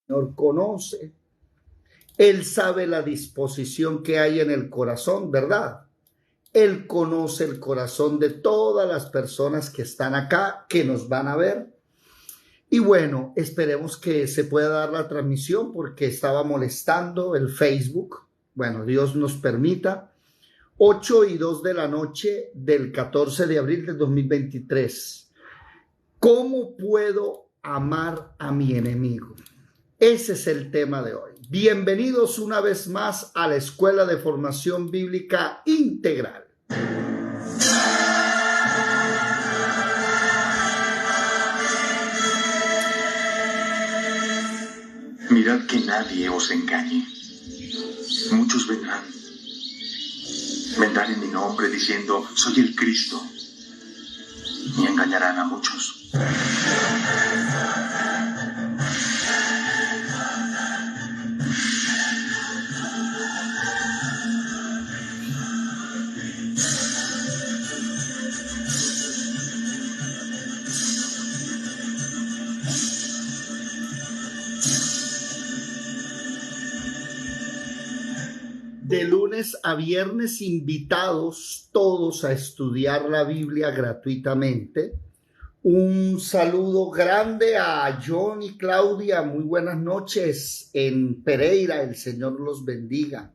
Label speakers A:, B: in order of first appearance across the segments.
A: Señor conoce, Él sabe la disposición que hay en el corazón, ¿verdad? Él conoce el corazón de todas las personas que están acá, que nos van a ver. Y bueno, esperemos que se pueda dar la transmisión porque estaba molestando el Facebook. Bueno, Dios nos permita. 8:02 de la noche del 14 de abril del 2023. ¿Cómo puedo amar a mi enemigo? Ese es el tema de hoy. Bienvenidos una vez más a la Escuela de Formación Bíblica Integral.
B: Mirad que nadie os engañe. Muchos vendrán en mi nombre diciendo, soy el Cristo, y engañarán a muchos.
A: De lunes a viernes, invitados todos a estudiar la Biblia gratuitamente. Un saludo grande a John y Claudia. Muy buenas noches en Pereira. El Señor los bendiga.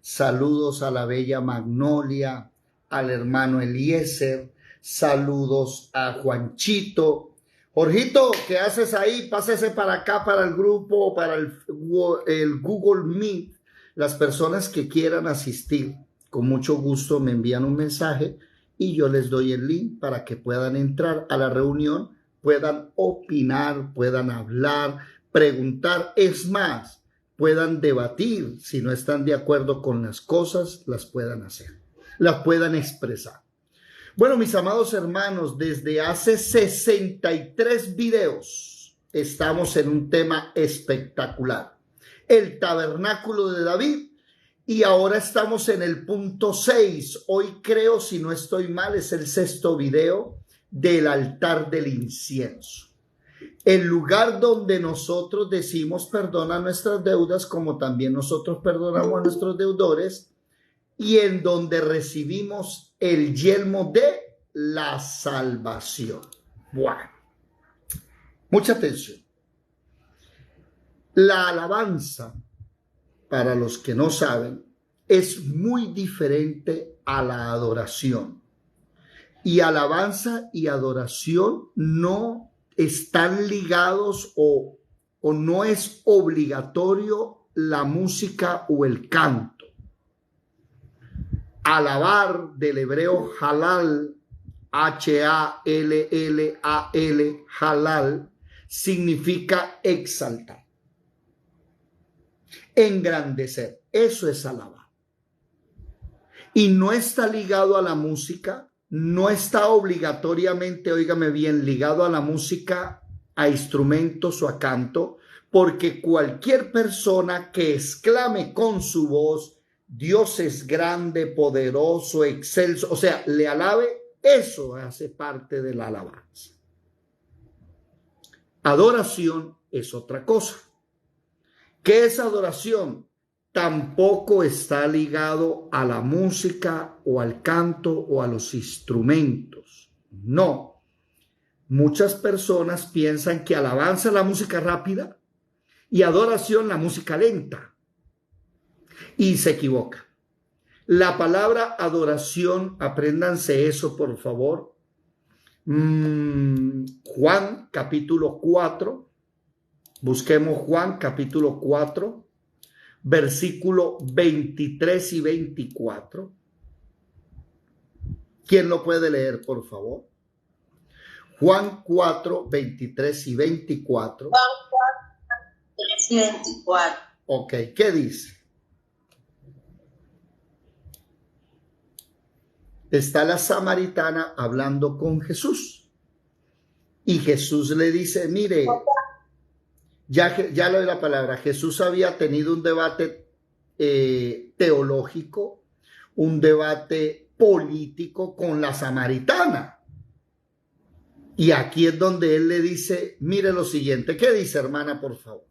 A: Saludos a la bella Magnolia, al hermano Eliezer. Saludos a Juanchito. Jorgito, ¿qué haces ahí? Pásese para acá, para el grupo, para el Google Meet. Las personas que quieran asistir, con mucho gusto me envían un mensaje y yo les doy el link para que puedan entrar a la reunión, puedan opinar, puedan hablar, preguntar, es más, puedan debatir. Si no están de acuerdo con las cosas, las puedan hacer, las puedan expresar. Bueno, mis amados hermanos, desde hace 63 videos estamos en un tema espectacular. El tabernáculo de David, y ahora estamos en el punto 6. Hoy creo, si no estoy mal, es el 6º video del altar del incienso. El lugar donde nosotros decimos perdona nuestras deudas, como también nosotros perdonamos a nuestros deudores, y en donde recibimos el yelmo de la salvación. Bueno, mucha atención. La alabanza, para los que no saben, es muy diferente a la adoración. Y alabanza y adoración no están ligados o no es obligatorio la música o el canto. Alabar, del hebreo halal, H-A-L-L-A-L, halal, significa exaltar, engrandecer. Eso es alabar. Y no está ligado a la música, no está obligatoriamente, óigame bien, ligado a la música, a instrumentos o a canto, porque cualquier persona que exclame con su voz, Dios es grande, poderoso, excelso, o sea, le alabe, eso hace parte de la alabanza. Adoración es otra cosa. ¿Qué es adoración? Tampoco está ligado a la música o al canto o a los instrumentos. No. Muchas personas piensan que alabanza es la música rápida y adoración la música lenta. Y se equivoca. La palabra adoración, apréndanse eso por favor. Juan capítulo 4. Busquemos Juan capítulo 4, versículo 23 y 24. ¿Quién lo puede leer, por favor? Juan 4, 23 y 24.
C: Juan 4, 23 y 24.
A: Ok, ¿qué dice? Está la samaritana hablando con Jesús. Y Jesús le dice, mire, ya le doy la palabra. Jesús había tenido un debate teológico, un debate político con la samaritana. Y aquí es donde él le dice, mire lo siguiente. ¿Qué dice, hermana, por favor?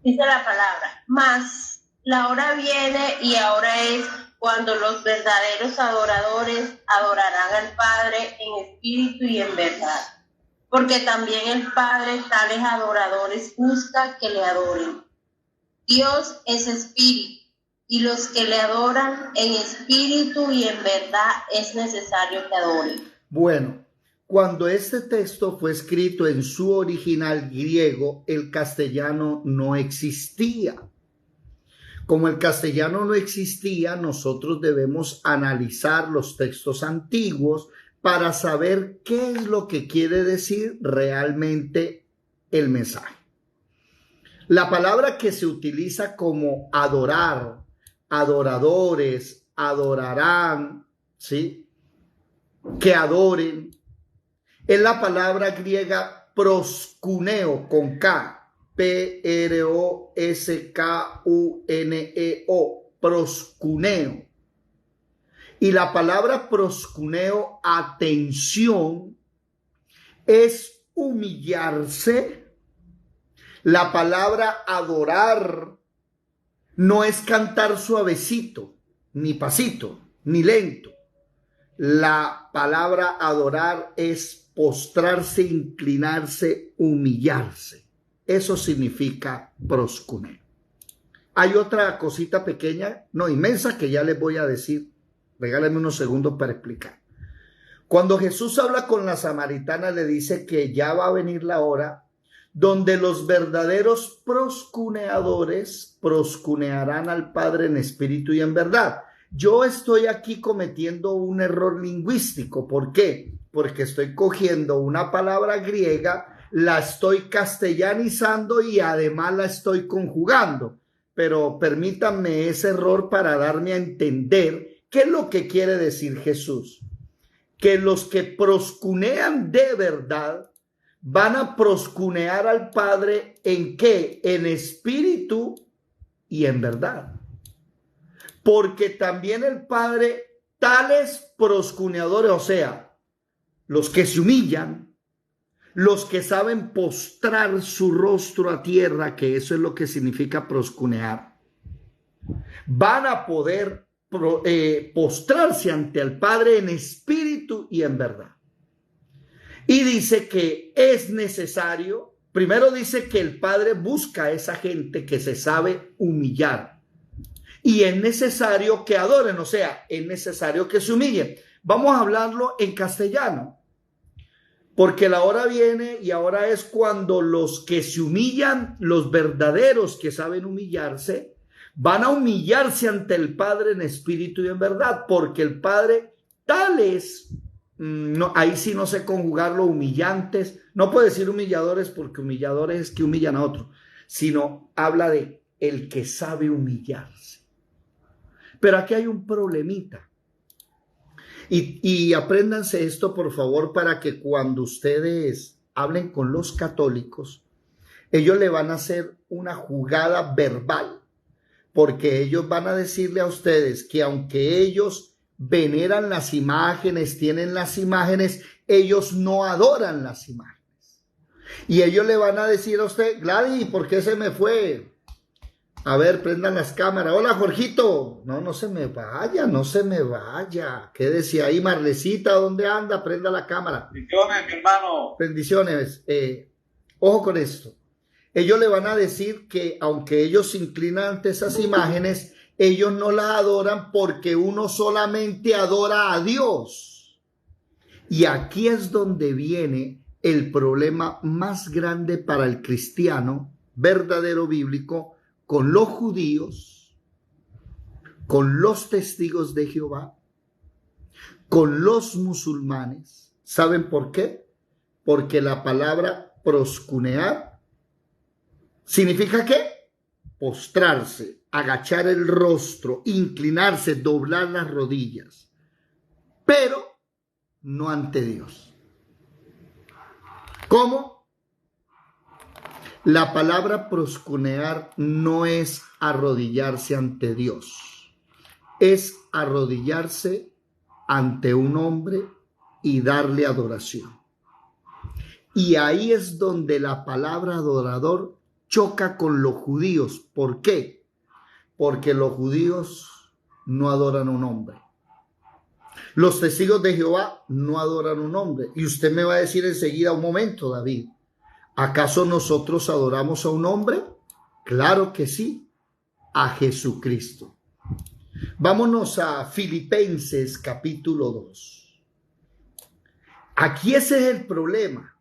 C: Dice la palabra, mas la hora viene y ahora es cuando los verdaderos adoradores adorarán al Padre en espíritu y en verdad. Porque también el Padre tales adoradores busca que le adoren. Dios es espíritu, y los que le adoran en espíritu y en verdad es necesario que adoren.
A: Bueno, cuando este texto fue escrito en su original griego, el castellano no existía. Como el castellano no existía, nosotros debemos analizar los textos antiguos para saber qué es lo que quiere decir realmente el mensaje. La palabra que se utiliza como adorar, adoradores, adorarán, ¿sí? Que adoren, es la palabra griega proskuneo con K, P-R-O-S-K-U-N-E-O, proskuneo. Y la palabra proskuneo, atención, es humillarse. La palabra adorar no es cantar suavecito, ni pasito, ni lento. La palabra adorar es postrarse, inclinarse, humillarse. Eso significa proskuneo. Hay otra cosita pequeña, no inmensa, que ya les voy a decir. Regálenme unos segundos para explicar. Cuando Jesús habla con la samaritana, le dice que ya va a venir la hora donde los verdaderos proscuneadores proscunearán al Padre en espíritu y en verdad. Yo estoy aquí cometiendo un error lingüístico. ¿Por qué? Porque estoy cogiendo una palabra griega, la estoy castellanizando y además la estoy conjugando. Pero permítanme ese error para darme a entender qué es lo que quiere decir Jesús. Que los que proscunean de verdad van a proscunear al Padre ¿en qué? En espíritu y en verdad. Porque también el Padre, tales proscuneadores, o sea, los que se humillan, los que saben postrar su rostro a tierra, que eso es lo que significa proscunear, van a poder postrarse ante el Padre en espíritu y en verdad. Y dice que es necesario, primero dice que el Padre busca a esa gente que se sabe humillar. Y es necesario que adoren, o sea, es necesario que se humillen. Vamos a hablarlo en castellano. Porque la hora viene y ahora es cuando los que se humillan, los verdaderos que saben humillarse, van a humillarse ante el Padre en espíritu y en verdad. Porque el Padre tales... No, ahí sí no sé conjugarlo, humillantes, no puedo decir humilladores porque humilladores es que humillan a otro, sino habla de el que sabe humillarse. Pero aquí hay un problemita y apréndanse esto por favor para que cuando ustedes hablen con los católicos, ellos le van a hacer una jugada verbal, porque ellos van a decirle a ustedes que aunque ellos veneran las imágenes, tienen las imágenes, ellos no adoran las imágenes. Y ellos le van a decir a usted, Gladys, ¿por qué se me fue? A ver, prendan las cámaras. Hola, Jorgito. No, no se me vaya, no se me vaya. Quédese ahí, Marlecita, ¿dónde anda? Prenda la cámara.
B: Bendiciones, mi hermano.
A: Bendiciones. Ojo con esto. Ellos le van a decir que aunque ellos se inclinan ante esas imágenes, ellos no la adoran porque uno solamente adora a Dios. Y aquí es donde viene el problema más grande para el cristiano verdadero bíblico con los judíos, con los testigos de Jehová, con los musulmanes. ¿Saben por qué? Porque la palabra proscunear significa ¿qué? Postrarse, agachar el rostro, inclinarse, doblar las rodillas, pero no ante Dios. ¿Cómo? La palabra proscunear no es arrodillarse ante Dios, es arrodillarse ante un hombre y darle adoración. Y ahí es donde la palabra adorador choca con los judíos. ¿Por qué? Porque los judíos no adoran a un hombre. Los testigos de Jehová no adoran a un hombre. Y usted me va a decir enseguida, un momento, David, ¿acaso nosotros adoramos a un hombre? Claro que sí, a Jesucristo. Vámonos a Filipenses capítulo 2. Aquí ese es el problema,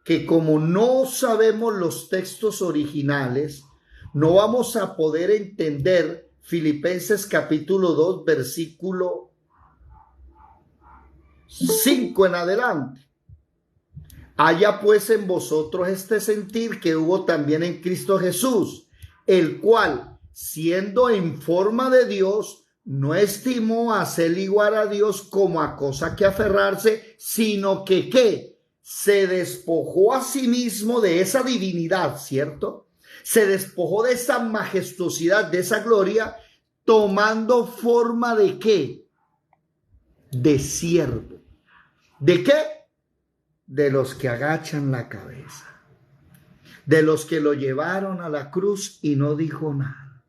A: que como no sabemos los textos originales, no vamos a poder entender Filipenses capítulo 2, versículo 5 en adelante. Haya pues en vosotros este sentir que hubo también en Cristo Jesús, el cual, siendo en forma de Dios, no estimó a ser igual a Dios como a cosa que aferrarse, sino que ¿qué? Se despojó a sí mismo de esa divinidad, ¿cierto? Se despojó de esa majestuosidad, de esa gloria, tomando forma de ¿qué? De siervo. ¿De qué? De los que agachan la cabeza, de los que lo llevaron a la cruz y no dijo nada.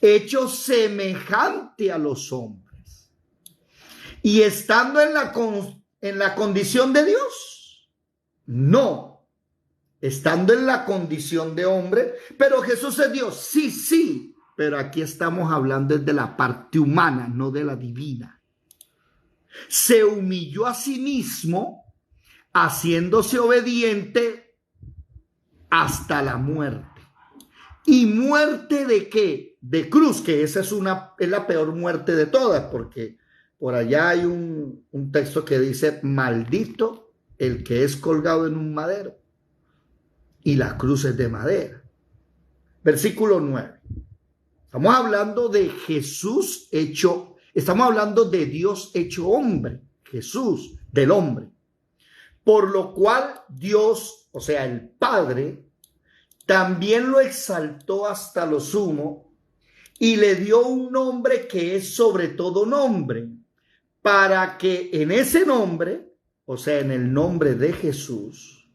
A: Hecho semejante a los hombres y estando en la condición de Dios, no, estando en la condición de hombre, pero Jesús es Dios, sí, pero aquí estamos hablando de la parte humana, no de la divina. Se humilló a sí mismo, haciéndose obediente hasta la muerte. ¿Y muerte de qué? De cruz, que esa es la peor muerte de todas, porque por allá hay un texto que dice, maldito el que es colgado en un madero, y la cruz es de madera. Versículo 9. Estamos hablando de Jesús estamos hablando de Dios hecho hombre, Jesús, del hombre. Por lo cual Dios, o sea, el Padre, también lo exaltó hasta lo sumo y le dio un nombre que es sobre todo nombre, para que en ese nombre, o sea, en el nombre de Jesús,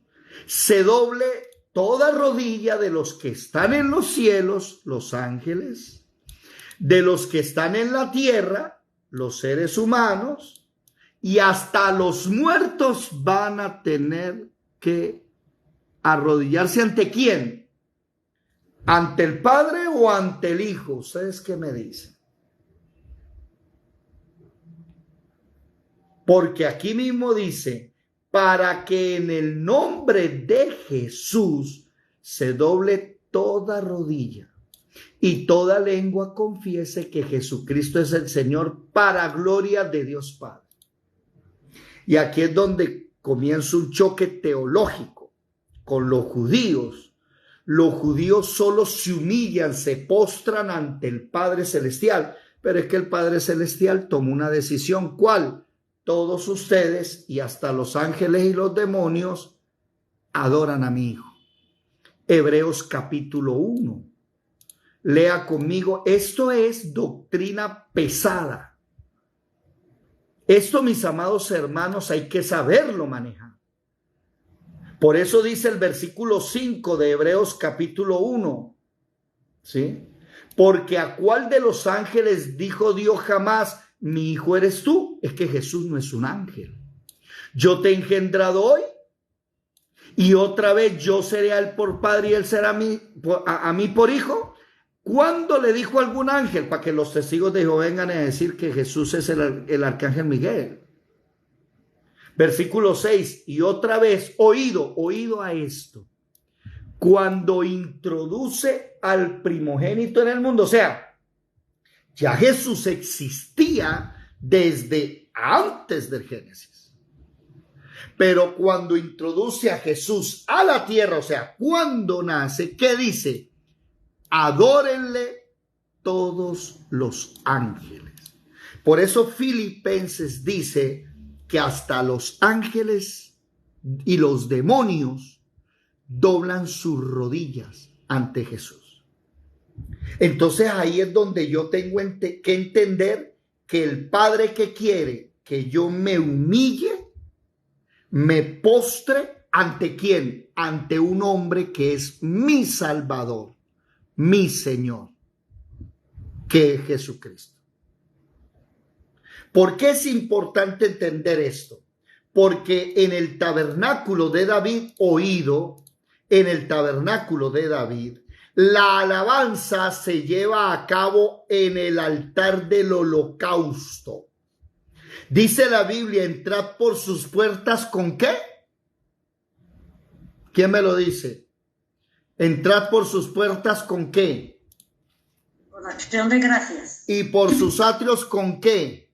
A: se doble toda rodilla de los que están en los cielos, los ángeles, de los que están en la tierra, los seres humanos, y hasta los muertos van a tener que arrodillarse. ¿Ante quién? ¿Ante el Padre o ante el Hijo? ¿Ustedes qué me dicen? Porque aquí mismo dice, para que en el nombre de Jesús se doble toda rodilla y toda lengua confiese que Jesucristo es el Señor, para gloria de Dios Padre. Y aquí es donde comienza un choque teológico con los judíos. Los judíos solo se humillan, se postran ante el Padre Celestial, pero es que el Padre Celestial tomó una decisión. ¿Cuál? Todos ustedes y hasta los ángeles y los demonios adoran a mi Hijo. Hebreos capítulo 1. Lea conmigo, esto es doctrina pesada. Esto, mis amados hermanos, hay que saberlo manejar. Por eso dice el versículo 5 de Hebreos capítulo 1, ¿sí? Porque a cuál de los ángeles dijo Dios jamás, mi hijo eres tú. Es que Jesús no es un ángel. Yo te he engendrado hoy y otra vez yo seré a él por padre y él será a mí por hijo. ¿Cuándo le dijo algún ángel? Para que los testigos de Jehová vengan a decir que Jesús es el arcángel Miguel. Versículo 6, y otra vez, oído a esto, cuando introduce al primogénito en el mundo, o sea, ya Jesús existía desde antes del Génesis, pero cuando introduce a Jesús a la tierra, o sea, cuando nace, ¿qué dice? Adórenle todos los ángeles. Por eso Filipenses dice que hasta los ángeles y los demonios doblan sus rodillas ante Jesús. Entonces ahí es donde yo tengo que entender que el Padre que quiere que yo me humille, me postre, ¿ante quién? ante un hombre que es mi Salvador, mi Señor, que es Jesucristo. ¿Por qué es importante entender esto? Porque en el tabernáculo de David la alabanza se lleva a cabo en el altar del holocausto. Dice la Biblia, entrad por sus puertas ¿con qué? ¿Quién me lo dice? Entrad por sus puertas ¿con qué?
D: Con acción de gracias.
A: Y por sus atrios ¿con qué?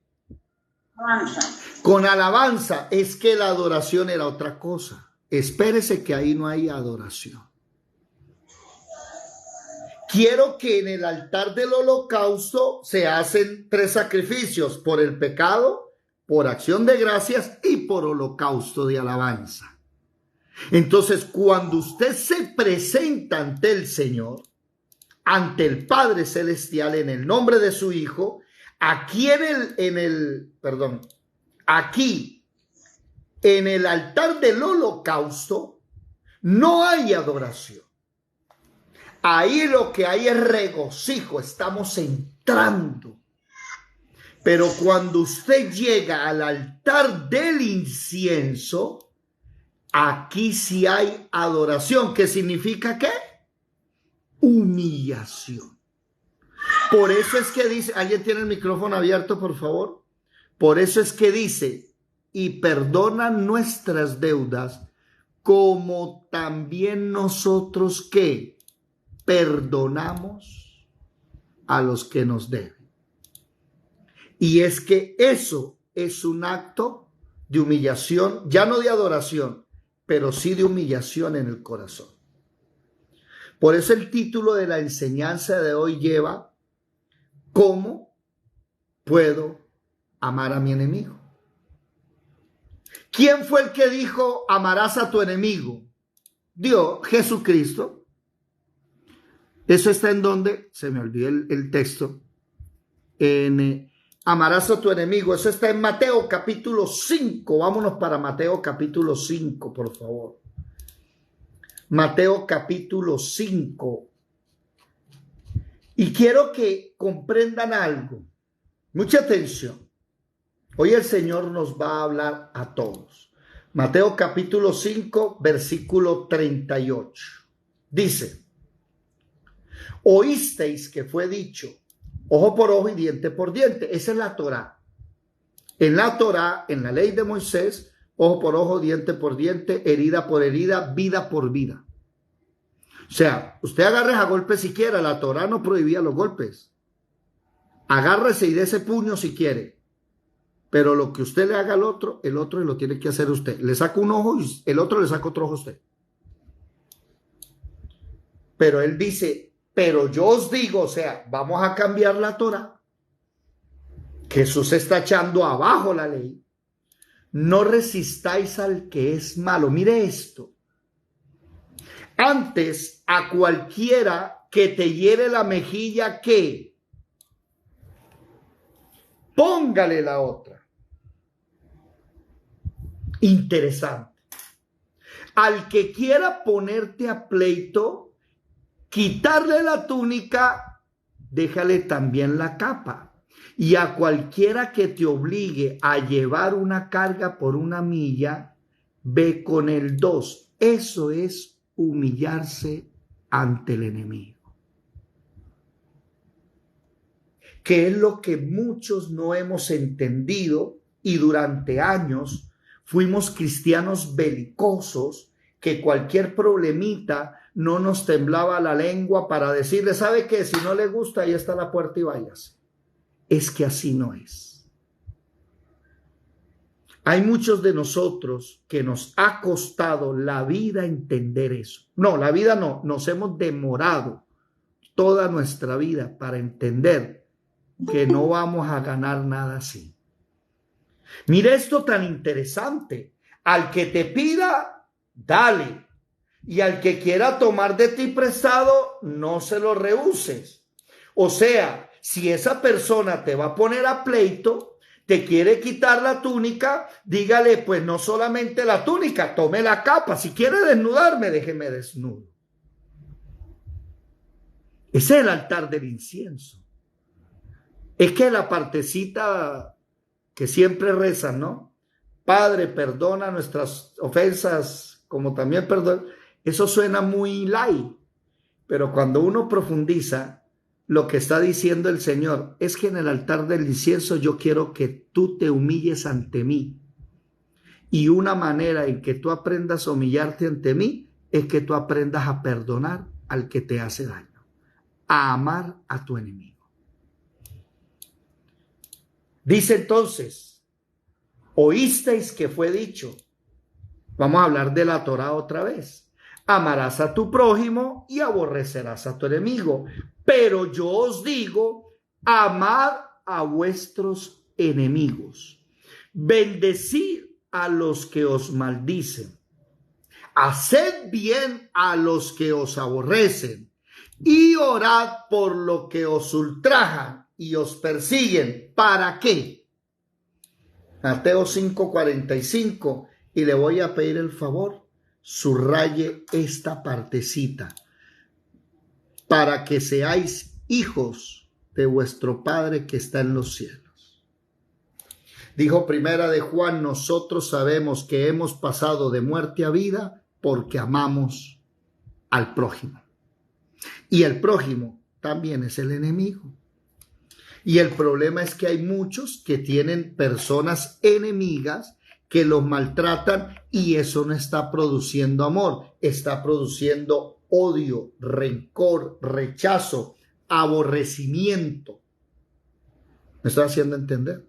D: Alabanza.
A: Con alabanza. Es que la adoración era otra cosa. Espérese que ahí no hay adoración. Quiero que en el altar del holocausto se hacen 3 sacrificios: por el pecado, por acción de gracias y por holocausto de alabanza. Entonces, cuando usted se presenta ante el Señor, ante el Padre Celestial, en el nombre de su Hijo, aquí en el altar del holocausto, no hay adoración. Ahí lo que hay es regocijo, estamos entrando. Pero cuando usted llega al altar del incienso, aquí sí hay adoración. ¿Qué significa qué? Humillación. Por eso es que dice, ¿alguien tiene el micrófono abierto, por favor? Por eso es que dice, y perdona nuestras deudas, como también nosotros que perdonamos a los que nos deben. Y es que eso es un acto de humillación, ya no de adoración, pero sí de humillación en el corazón. Por eso el título de la enseñanza de hoy lleva: ¿cómo puedo amar a mi enemigo? ¿Quién fue el que dijo amarás a tu enemigo? Dios, Jesucristo. Eso está en donde, se me olvidó el texto, en amarás a tu enemigo. Eso está en Mateo capítulo 5. Vámonos para Mateo capítulo 5, por favor. Mateo capítulo 5. Y quiero que comprendan algo. Mucha atención. Hoy el Señor nos va a hablar a todos. Mateo capítulo 5, versículo 38. Dice: oísteis que fue dicho, ojo por ojo y diente por diente. Esa es la Torá. En la Torá, en la ley de Moisés, ojo por ojo, diente por diente, herida por herida, vida por vida. O sea, usted agárrese a golpes si quiere. La Torá no prohibía los golpes. Agárrese y dé ese puño si quiere. Pero lo que usted le haga al otro, el otro lo tiene que hacer usted. Le saca un ojo y el otro le saca otro ojo a usted. Pero él dice, pero yo os digo, o sea, vamos a cambiar la Torá. Jesús está echando abajo la ley. No resistáis al que es malo. Mire esto. Antes, a cualquiera que te hiere la mejilla, ¿qué? Póngale la otra. Interesante. Al que quiera ponerte a pleito, quitarle la túnica, déjale también la capa. Y a cualquiera que te obligue a llevar una carga por 1 milla, ve con el 2. Eso es humillarse ante el enemigo. Que es lo que muchos no hemos entendido, y durante años fuimos cristianos belicosos, que cualquier problemita no nos temblaba la lengua para decirle, ¿sabe qué? Si no le gusta, ahí está la puerta y váyase. Es que así no es. Hay muchos de nosotros que nos ha costado la vida entender eso. No, la vida no, nos hemos demorado toda nuestra vida para entender que no vamos a ganar nada así. Mire esto tan interesante. Al que te pida, dale. Y al que quiera tomar de ti prestado, no se lo rehuses. O sea, si esa persona te va a poner a pleito, te quiere quitar la túnica, dígale, pues no solamente la túnica, tome la capa. Si quiere desnudarme, déjeme desnudo. Ese es el altar del incienso. Es que la partecita que siempre rezan, ¿no? Padre, perdona nuestras ofensas, como también perdona. Eso suena muy light, pero cuando uno profundiza, lo que está diciendo el Señor es que en el altar del incienso yo quiero que tú te humilles ante mí. Y una manera en que tú aprendas a humillarte ante mí es que tú aprendas a perdonar al que te hace daño, a amar a tu enemigo. Dice entonces, oísteis que fue dicho. Vamos a hablar de la Torá otra vez. Amarás a tu prójimo y aborrecerás a tu enemigo. Pero yo os digo, amad a vuestros enemigos. Bendecid a los que os maldicen. Haced bien a los que os aborrecen. Y orad por lo que os ultrajan y os persiguen. ¿Para qué? Mateo 5:45. Y le voy a pedir el favor, subraye esta partecita. Para que seáis hijos de vuestro Padre que está en los cielos. Dijo Primera de Juan, nosotros sabemos que hemos pasado de muerte a vida porque amamos al prójimo. Y el prójimo también es el enemigo. Y el problema es que hay muchos que tienen personas enemigas que los maltratan y eso no está produciendo amor, está produciendo odio, rencor, rechazo, aborrecimiento. ¿Me estoy haciendo entender?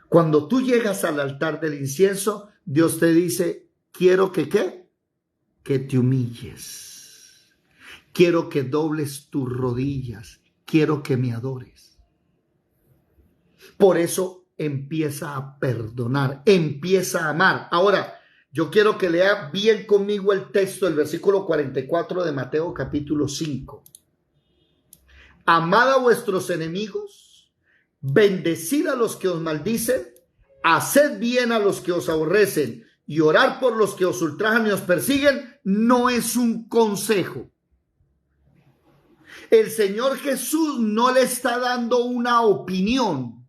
A: Cuando tú llegas al altar del incienso, Dios te dice, quiero que ¿qué? Que te humilles. Quiero que dobles tus rodillas. Quiero que me adores. Por eso empieza a perdonar, empieza a amar. Ahora, yo quiero que lea bien conmigo el texto del versículo 44 de Mateo capítulo 5. Amad a vuestros enemigos, bendecid a los que os maldicen, haced bien a los que os aborrecen y orar por los que os ultrajan y os persiguen, no es un consejo. El Señor Jesús no le está dando una opinión.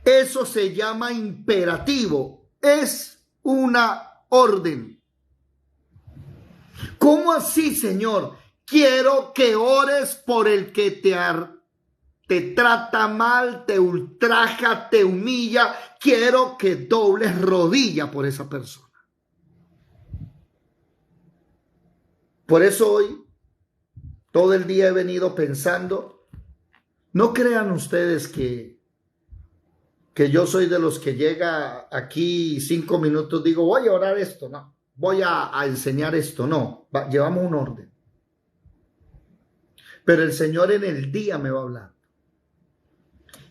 A: Eso se llama imperativo. Es una orden. ¿Cómo así, Señor? Quiero que ores por el que te trata mal, te ultraja, te humilla. Quiero que dobles rodilla por esa persona. Por eso hoy, todo el día he venido pensando, no crean ustedes que yo soy de los que llega aquí 5 minutos, digo, voy a orar esto, no, voy a enseñar esto, no, llevamos un orden. Pero el Señor en el día me va hablando.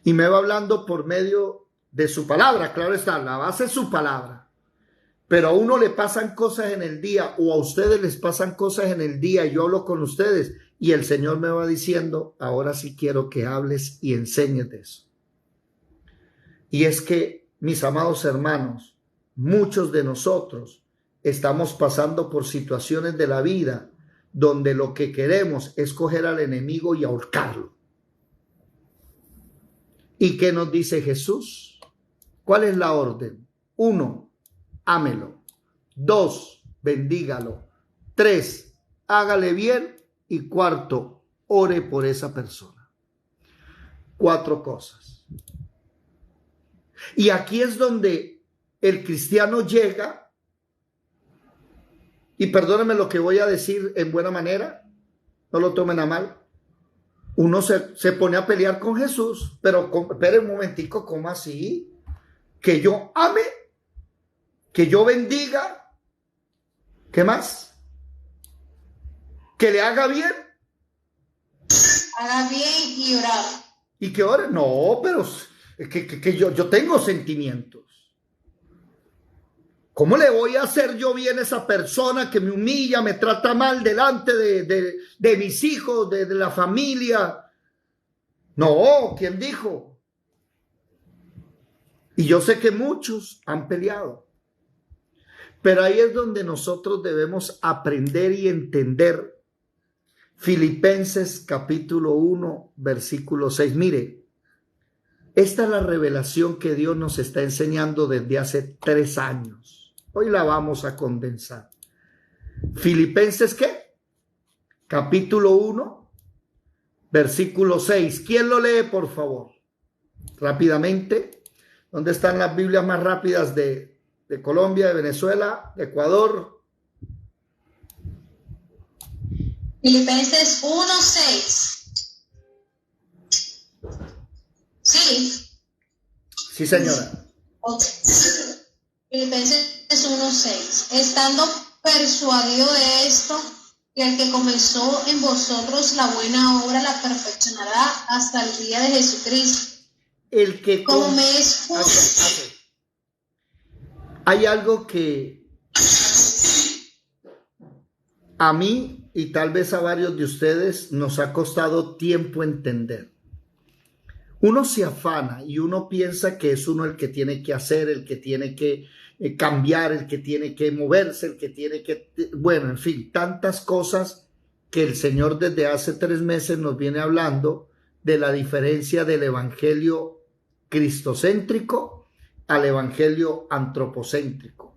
A: Y me va hablando por medio de su palabra, claro está, la base es su palabra. Pero a uno le pasan cosas en el día, o a ustedes les pasan cosas en el día, y yo hablo con ustedes, y el Señor me va diciendo, ahora sí quiero que hables y enseñes de eso. Y es que, mis amados hermanos, muchos de nosotros estamos pasando por situaciones de la vida donde lo que queremos es coger al enemigo y ahorcarlo. ¿Y qué nos dice Jesús? ¿Cuál es la orden? 1, ámelo. 2, bendígalo. 3, hágale bien. Y 4, ore por esa persona. 4 cosas. Y aquí es donde el cristiano llega, y perdónenme lo que voy a decir en buena manera, no lo tomen a mal, uno se pone a pelear con Jesús, pero espera un momentico, ¿cómo así? Que yo ame, que yo bendiga, ¿qué más? Que le haga bien.
C: Haga bien y orar.
A: ¿Y que ore? No, pero que yo tengo sentimientos. ¿Cómo le voy a hacer yo bien a esa persona que me humilla, me trata mal delante de mis hijos, de la familia? No, ¿quién dijo? Y yo sé que muchos han peleado. Pero ahí es donde nosotros debemos aprender y entender. Filipenses capítulo 1, versículo 6. Mire, esta es la revelación que Dios nos está enseñando desde hace 3 años. Hoy la vamos a condensar. Filipenses, ¿qué? Capítulo 1, versículo 6. ¿Quién lo lee, por favor? Rápidamente. ¿Dónde están las Biblias más rápidas de Colombia, de Venezuela, de Ecuador?
E: Filipenses 1:6. Sí.
A: Sí, señora.
E: Okay. Filipenses 1:6. Estando persuadido de esto, que el que comenzó en vosotros la buena obra la perfeccionará hasta el día de Jesucristo.
A: El que
E: como me es justo.
A: Hay algo que a mí y tal vez a varios de ustedes nos ha costado tiempo entender. Uno se afana y uno piensa que es uno el que tiene que hacer, el que tiene que cambiar, el que tiene que moverse, el que tiene que, bueno, en fin, tantas cosas que el Señor desde hace 3 meses nos viene hablando de la diferencia del evangelio cristocéntrico al evangelio antropocéntrico.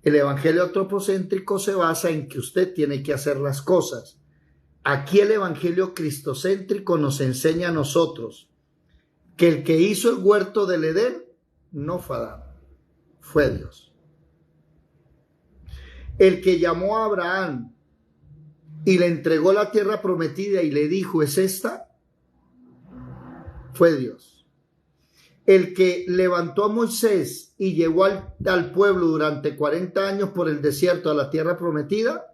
A: El evangelio antropocéntrico se basa en que usted tiene que hacer las cosas. Aquí el evangelio cristocéntrico nos enseña a nosotros que el que hizo el huerto del Edén no fue Adán, fue Dios. El que llamó a Abraham y le entregó la tierra prometida y le dijo, ¿es esta? Fue Dios. El que levantó a Moisés y llevó al pueblo durante 40 años por el desierto a la tierra prometida,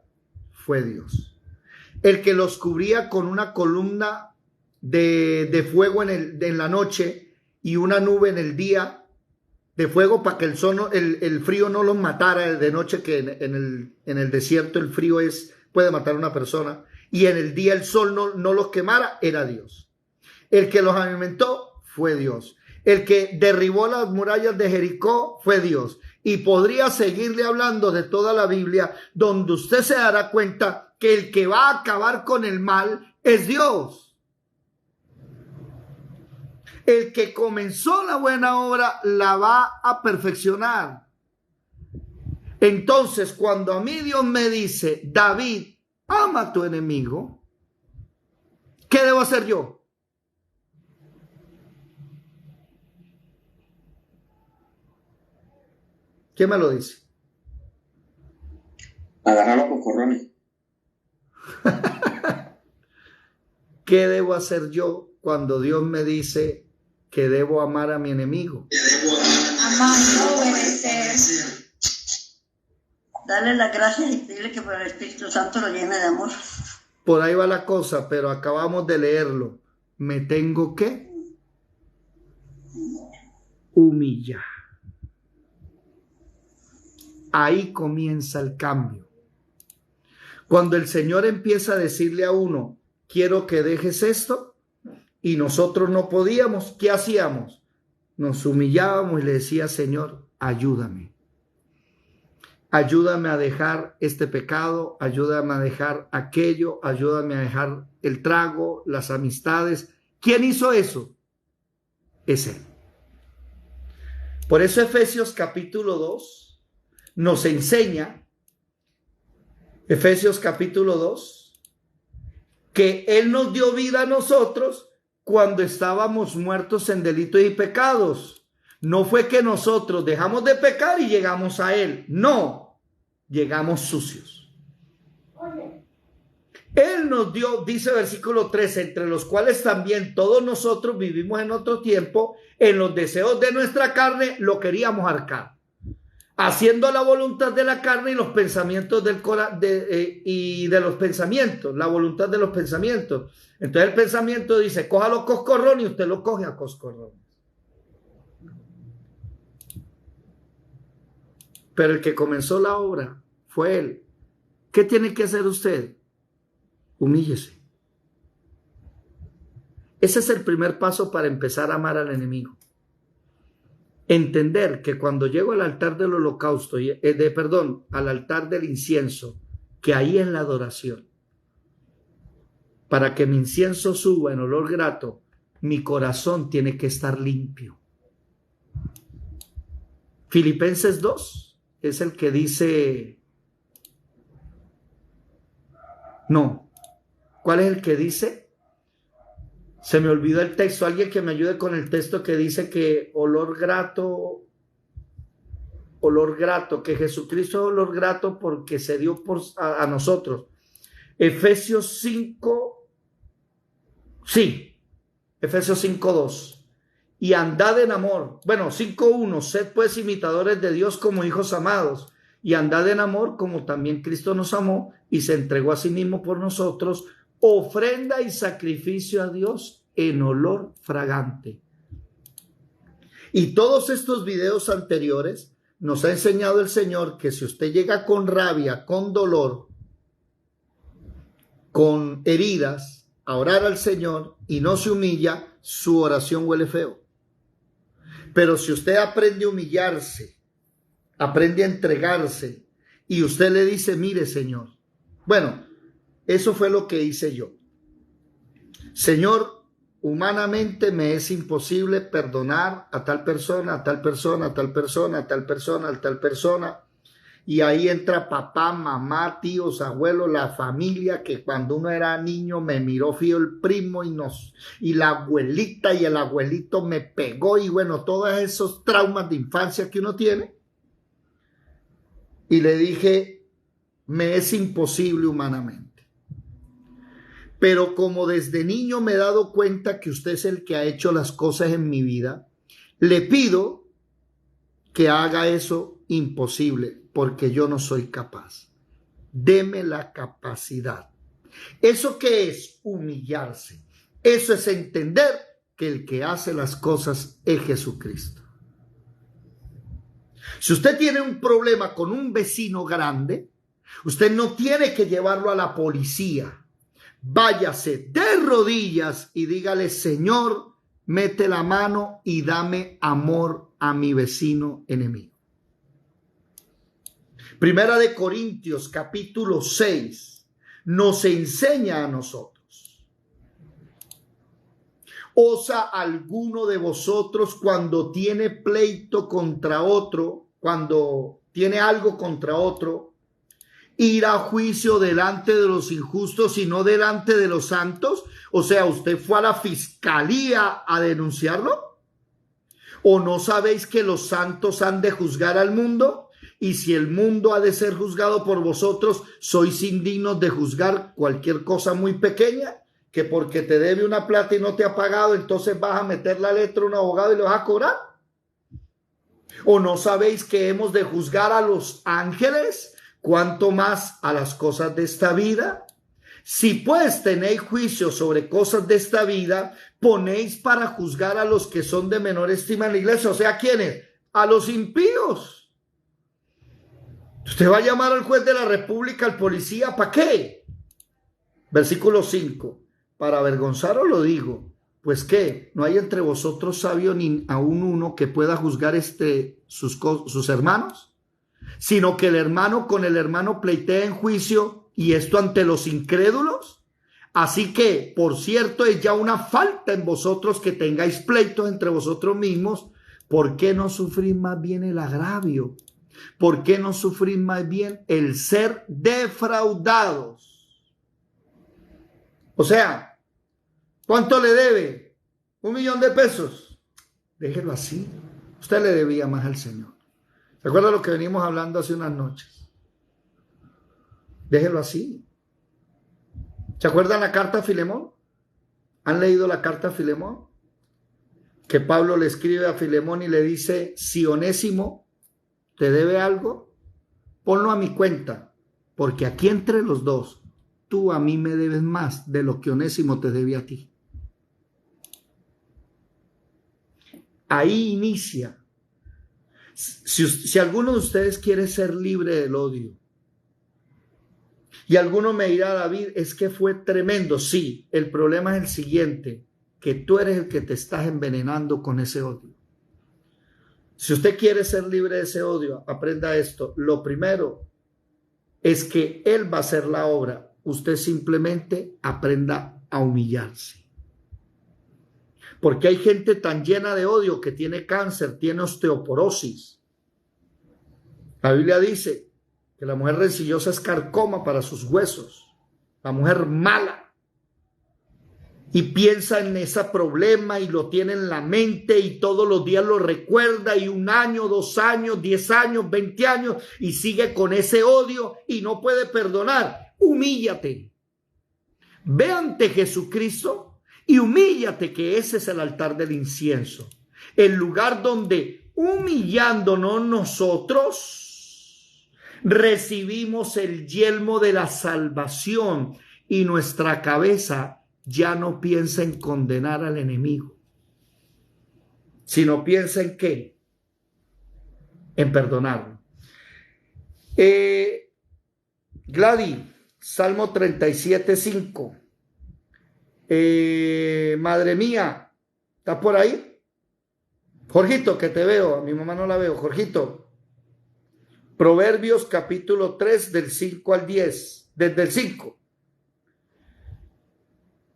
A: fue Dios. El que los cubría con una columna de fuego en la noche y una nube en el día de fuego para que el frío no los matara de noche, que en el desierto el frío puede matar a una persona, y en el día el sol no los quemara, era Dios. El que los alimentó fue Dios. El que derribó las murallas de Jericó fue Dios. Y podría seguirle hablando de toda la Biblia, donde usted se dará cuenta que el que va a acabar con el mal es Dios. El que comenzó la buena obra la va a perfeccionar. Entonces, cuando a mí Dios me dice, David, ama a tu enemigo, ¿qué debo hacer yo? ¿Quién me lo dice?
F: Agarrar los coscorrones.
A: ¿Qué debo hacer yo cuando Dios me dice que debo amar a mi enemigo?
E: Amar, obedecer.
D: Dale las gracias y pedirle que por el Espíritu Santo lo llene de amor.
A: Por ahí va la cosa, pero acabamos de leerlo. ¿Me tengo que humillar? Ahí comienza el cambio. Cuando el Señor empieza a decirle a uno, quiero que dejes esto, y nosotros no podíamos, ¿qué hacíamos? Nos humillábamos y le decía, Señor, ayúdame. Ayúdame a dejar este pecado, ayúdame a dejar aquello, ayúdame a dejar el trago, las amistades. ¿Quién hizo eso? Es Él. Por eso Efesios capítulo 2 nos enseña, Efesios capítulo 2, que Él nos dio vida a nosotros cuando estábamos muertos en delitos y pecados. No fue que nosotros dejamos de pecar y llegamos a Él. No, llegamos sucios. Él nos dio, dice versículo 13, entre los cuales también todos nosotros vivimos en otro tiempo, en los deseos de nuestra carne lo queríamos arcar, haciendo la voluntad de la carne y los pensamientos y de los pensamientos, la voluntad de los pensamientos. Entonces el pensamiento dice, coja los coscorrones, y usted lo coge a coscorrones. Pero el que comenzó la obra fue Él. ¿Qué tiene que hacer usted? Humíllese. Ese es el primer paso para empezar a amar al enemigo. Entender que cuando llego al altar del holocausto, al altar del incienso, que ahí es la adoración. Para que mi incienso suba en olor grato, mi corazón tiene que estar limpio. Filipenses 2 es el que dice... No. ¿Cuál es el que dice? Se me olvidó el texto. Alguien que me ayude con el texto que dice que olor grato, que Jesucristo es olor grato porque se dio a nosotros. Efesios 5, sí, Efesios 5:2. Y andad en amor. Bueno, 5:1. Sed pues imitadores de Dios como hijos amados. Y andad en amor como también Cristo nos amó y se entregó a sí mismo por nosotros, ofrenda y sacrificio a Dios en olor fragante. Y todos estos videos anteriores nos ha enseñado el Señor que si usted llega con rabia, con dolor, con heridas, a orar al Señor y no se humilla, su oración huele feo. Pero si usted aprende a humillarse, aprende a entregarse y usted le dice, mire Señor, bueno, eso fue lo que hice yo. Señor, humanamente me es imposible perdonar a tal persona, a tal persona, a tal persona, a tal persona, a tal persona. Y ahí entra papá, mamá, tíos, abuelos, la familia que cuando uno era niño me miró feo el primo y la abuelita y el abuelito me pegó y bueno, todos esos traumas de infancia que uno tiene. Y le dije, me es imposible humanamente. Pero como desde niño me he dado cuenta que usted es el que ha hecho las cosas en mi vida, le pido que haga eso imposible, porque yo no soy capaz. Deme la capacidad. ¿Eso qué es? Humillarse. Eso es entender que el que hace las cosas es Jesucristo. Si usted tiene un problema con un vecino grande, usted no tiene que llevarlo a la policía. Váyase de rodillas y dígale, Señor, mete la mano y dame amor a mi vecino enemigo. Primera de Corintios, capítulo 6, nos enseña a nosotros. ¿Osa alguno de vosotros cuando tiene pleito contra otro, cuando tiene algo contra otro, ir a juicio delante de los injustos y no delante de los santos? O sea, ¿usted fue a la fiscalía a denunciarlo? ¿O no sabéis que los santos han de juzgar al mundo? Y si el mundo ha de ser juzgado por vosotros, ¿sois indignos de juzgar cualquier cosa muy pequeña? Que porque te debe una plata y no te ha pagado, entonces vas a meter la letra a un abogado y le vas a cobrar. ¿O no sabéis que hemos de juzgar a los ángeles? ¿Cuánto más a las cosas de esta vida? Si pues tenéis juicio sobre cosas de esta vida, ponéis para juzgar a los que son de menor estima en la iglesia. O sea, ¿quiénes? A los impíos. Usted va a llamar al juez de la república, al policía, ¿para qué? Versículo 5. Para avergonzaros lo digo, pues ¿qué? ¿No hay entre vosotros sabio ni aún uno que pueda juzgar sus hermanos? Sino que el hermano con el hermano pleitea en juicio, y esto ante los incrédulos. Así que, por cierto, es ya una falta en vosotros que tengáis pleitos entre vosotros mismos. ¿Por qué no sufrís más bien el agravio? ¿Por qué no sufrís más bien el ser defraudados? O sea, ¿cuánto le debe? $1.000.000 pesos. Déjelo así. Usted le debía más al Señor. ¿Se acuerda lo que venimos hablando hace unas noches? Déjelo así. ¿Se acuerdan la carta a Filemón? ¿Han leído la carta a Filemón? Que Pablo le escribe a Filemón y le dice, si Onésimo te debe algo, ponlo a mi cuenta, porque aquí entre los dos, tú a mí me debes más de lo que Onésimo te debe a ti. Ahí inicia. Si alguno de ustedes quiere ser libre del odio, y alguno me dirá, David, es que fue tremendo. Sí, el problema es el siguiente, que tú eres el que te estás envenenando con ese odio. Si usted quiere ser libre de ese odio, aprenda esto. Lo primero es que Él va a hacer la obra. Usted simplemente aprenda a humillarse. Porque hay gente tan llena de odio que tiene cáncer, tiene osteoporosis. La Biblia dice que la mujer rencillosa es carcoma para sus huesos. La mujer mala. Y piensa en ese problema y lo tiene en la mente y todos los días lo recuerda y 1 año, 2 años, 10 años, 20 años y sigue con ese odio y no puede perdonar. Humíllate. Ve ante Jesucristo y humíllate, que ese es el altar del incienso. El lugar donde, humillándonos nosotros, recibimos el yelmo de la salvación y nuestra cabeza ya no piensa en condenar al enemigo, sino piensa en ¿qué? En perdonarlo. Gladys, Salmo 37:5. Madre mía, ¿estás por ahí? Jorgito, que te veo, a mi mamá no la veo. Jorgito, Proverbios capítulo 3 del 5 al 10, desde el 5.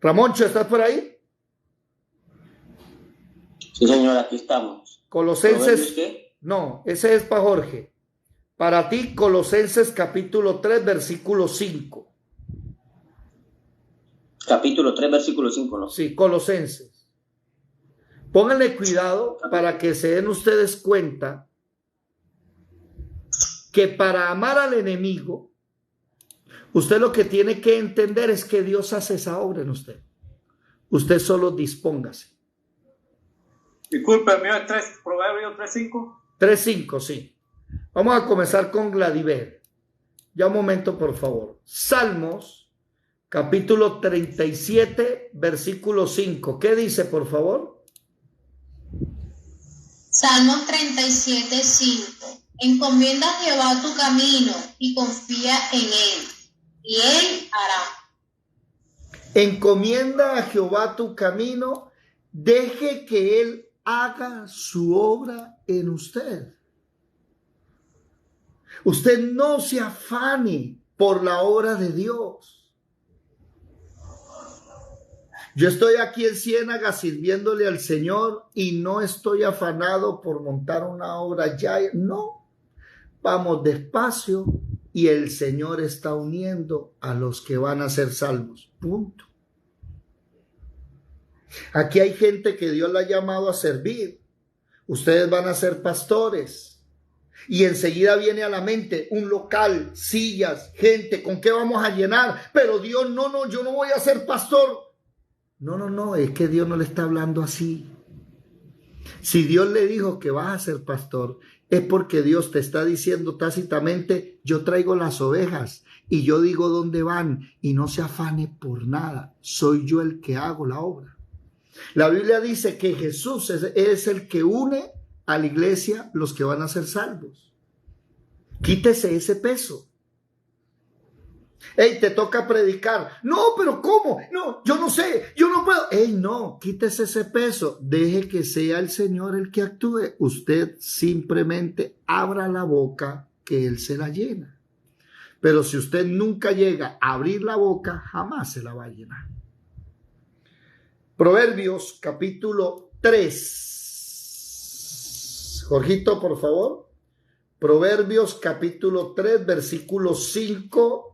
A: Ramoncho, ¿estás por ahí?
F: Sí, señor, aquí estamos.
A: Colosenses, ¿qué? No, ese es para Jorge. Para ti, Colosenses capítulo 3, versículo 5.
F: Capítulo 3, versículo 5, ¿no?
A: Sí, Colosenses. Pónganle cuidado para que se den ustedes cuenta que para amar al enemigo, usted lo que tiene que entender es que Dios hace esa obra en usted. Usted solo dispóngase.
G: Disculpe, el mío es Proverbios 3:5.
A: 3:5, sí. Vamos a comenzar con Gladiver. Ya un momento, por favor. Salmos, capítulo 37, versículo 5. ¿Qué dice, por favor?
E: Salmos 37:5. Encomienda a Jehová tu camino y confía en él, y él hará.
A: Encomienda a Jehová tu camino, deje que él haga su obra en usted. Usted no se afane por la obra de Dios. Yo estoy aquí en Ciénaga sirviéndole al Señor y no estoy afanado por montar una obra ya. No, vamos despacio y el Señor está uniendo a los que van a ser salvos. Punto. Aquí hay gente que Dios la ha llamado a servir. Ustedes van a ser pastores. Y enseguida viene a la mente un local, sillas, gente, ¿con qué vamos a llenar? Pero Dios, no, yo no voy a ser pastor. No, es que Dios no le está hablando así. Si Dios le dijo que vas a ser pastor, es porque Dios te está diciendo tácitamente, yo traigo las ovejas y yo digo dónde van y no se afane por nada. Soy yo el que hago la obra. La Biblia dice que Jesús es el que une a la iglesia los que van a ser salvos. Quítese ese peso. Hey, te toca predicar. No, pero ¿cómo? No, yo no sé, yo no puedo. Hey, no, quítese ese peso. Deje que sea el Señor el que actúe. Usted simplemente abra la boca que Él se la llena. Pero si usted nunca llega a abrir la boca, jamás se la va a llenar. Proverbios capítulo 3. Jorgito, por favor. Proverbios capítulo 3, versículo 5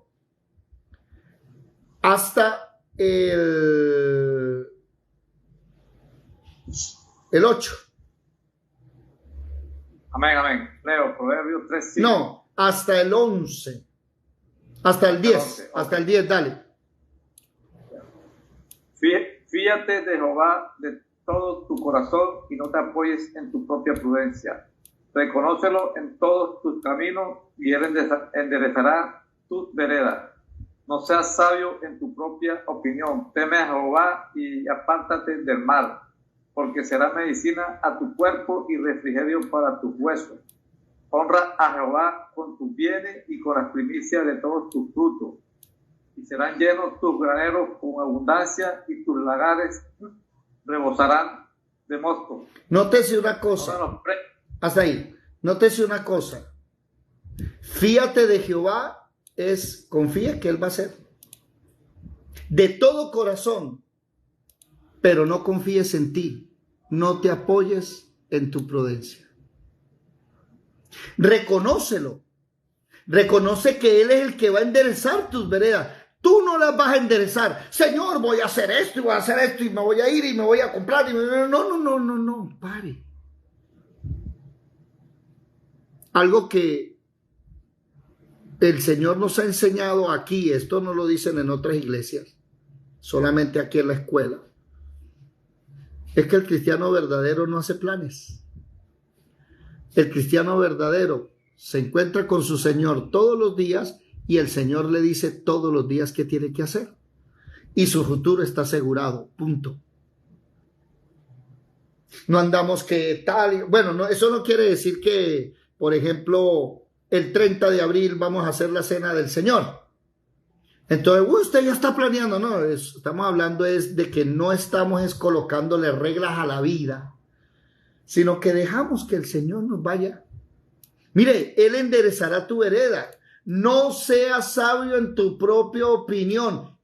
A: hasta el 8.
G: Amén. Leo, Proverbios 3, 5.
A: No, hasta el 11. Hasta el 10. Hasta el 10, dale.
G: Fíjate de Jehová de todo tu corazón y no te apoyes en tu propia prudencia. Reconócelo en todos tus caminos y él enderezará tus veredas. No seas sabio en tu propia opinión. Teme a Jehová y apártate del mal, porque será medicina a tu cuerpo y refrigerio para tus huesos. Honra a Jehová con tus bienes y con las primicias de todos tus frutos. Y serán llenos tus graneros con abundancia y tus lagares rebosarán de mosto.
A: Nótese una cosa. Hasta ahí. Nótese una cosa. Fíate de Jehová es confía que Él va a hacer. De todo corazón. Pero no confíes en ti. No te apoyes en tu prudencia. Reconócelo. Reconoce que Él es el que va a enderezar tus veredas. Tú no las vas a enderezar. Señor, voy a hacer esto y voy a hacer esto y me voy a ir y me voy a comprar. No, pare. Algo que el Señor nos ha enseñado aquí, esto no lo dicen en otras iglesias, solamente aquí en la escuela, es que el cristiano verdadero no hace planes. El cristiano verdadero se encuentra con su Señor todos los días y el Señor le dice todos los días qué tiene que hacer. Y su futuro está asegurado, punto. No andamos que tal, bueno, no, eso no quiere decir que, por ejemplo, el 30 de abril vamos a hacer la cena del Señor. Entonces, usted ya está planeando, no, estamos hablando es de que no estamos colocándole reglas a la vida, sino que dejamos que el Señor nos vaya. Mire, Él enderezará tu vereda. No seas sabio en tu propia opinión.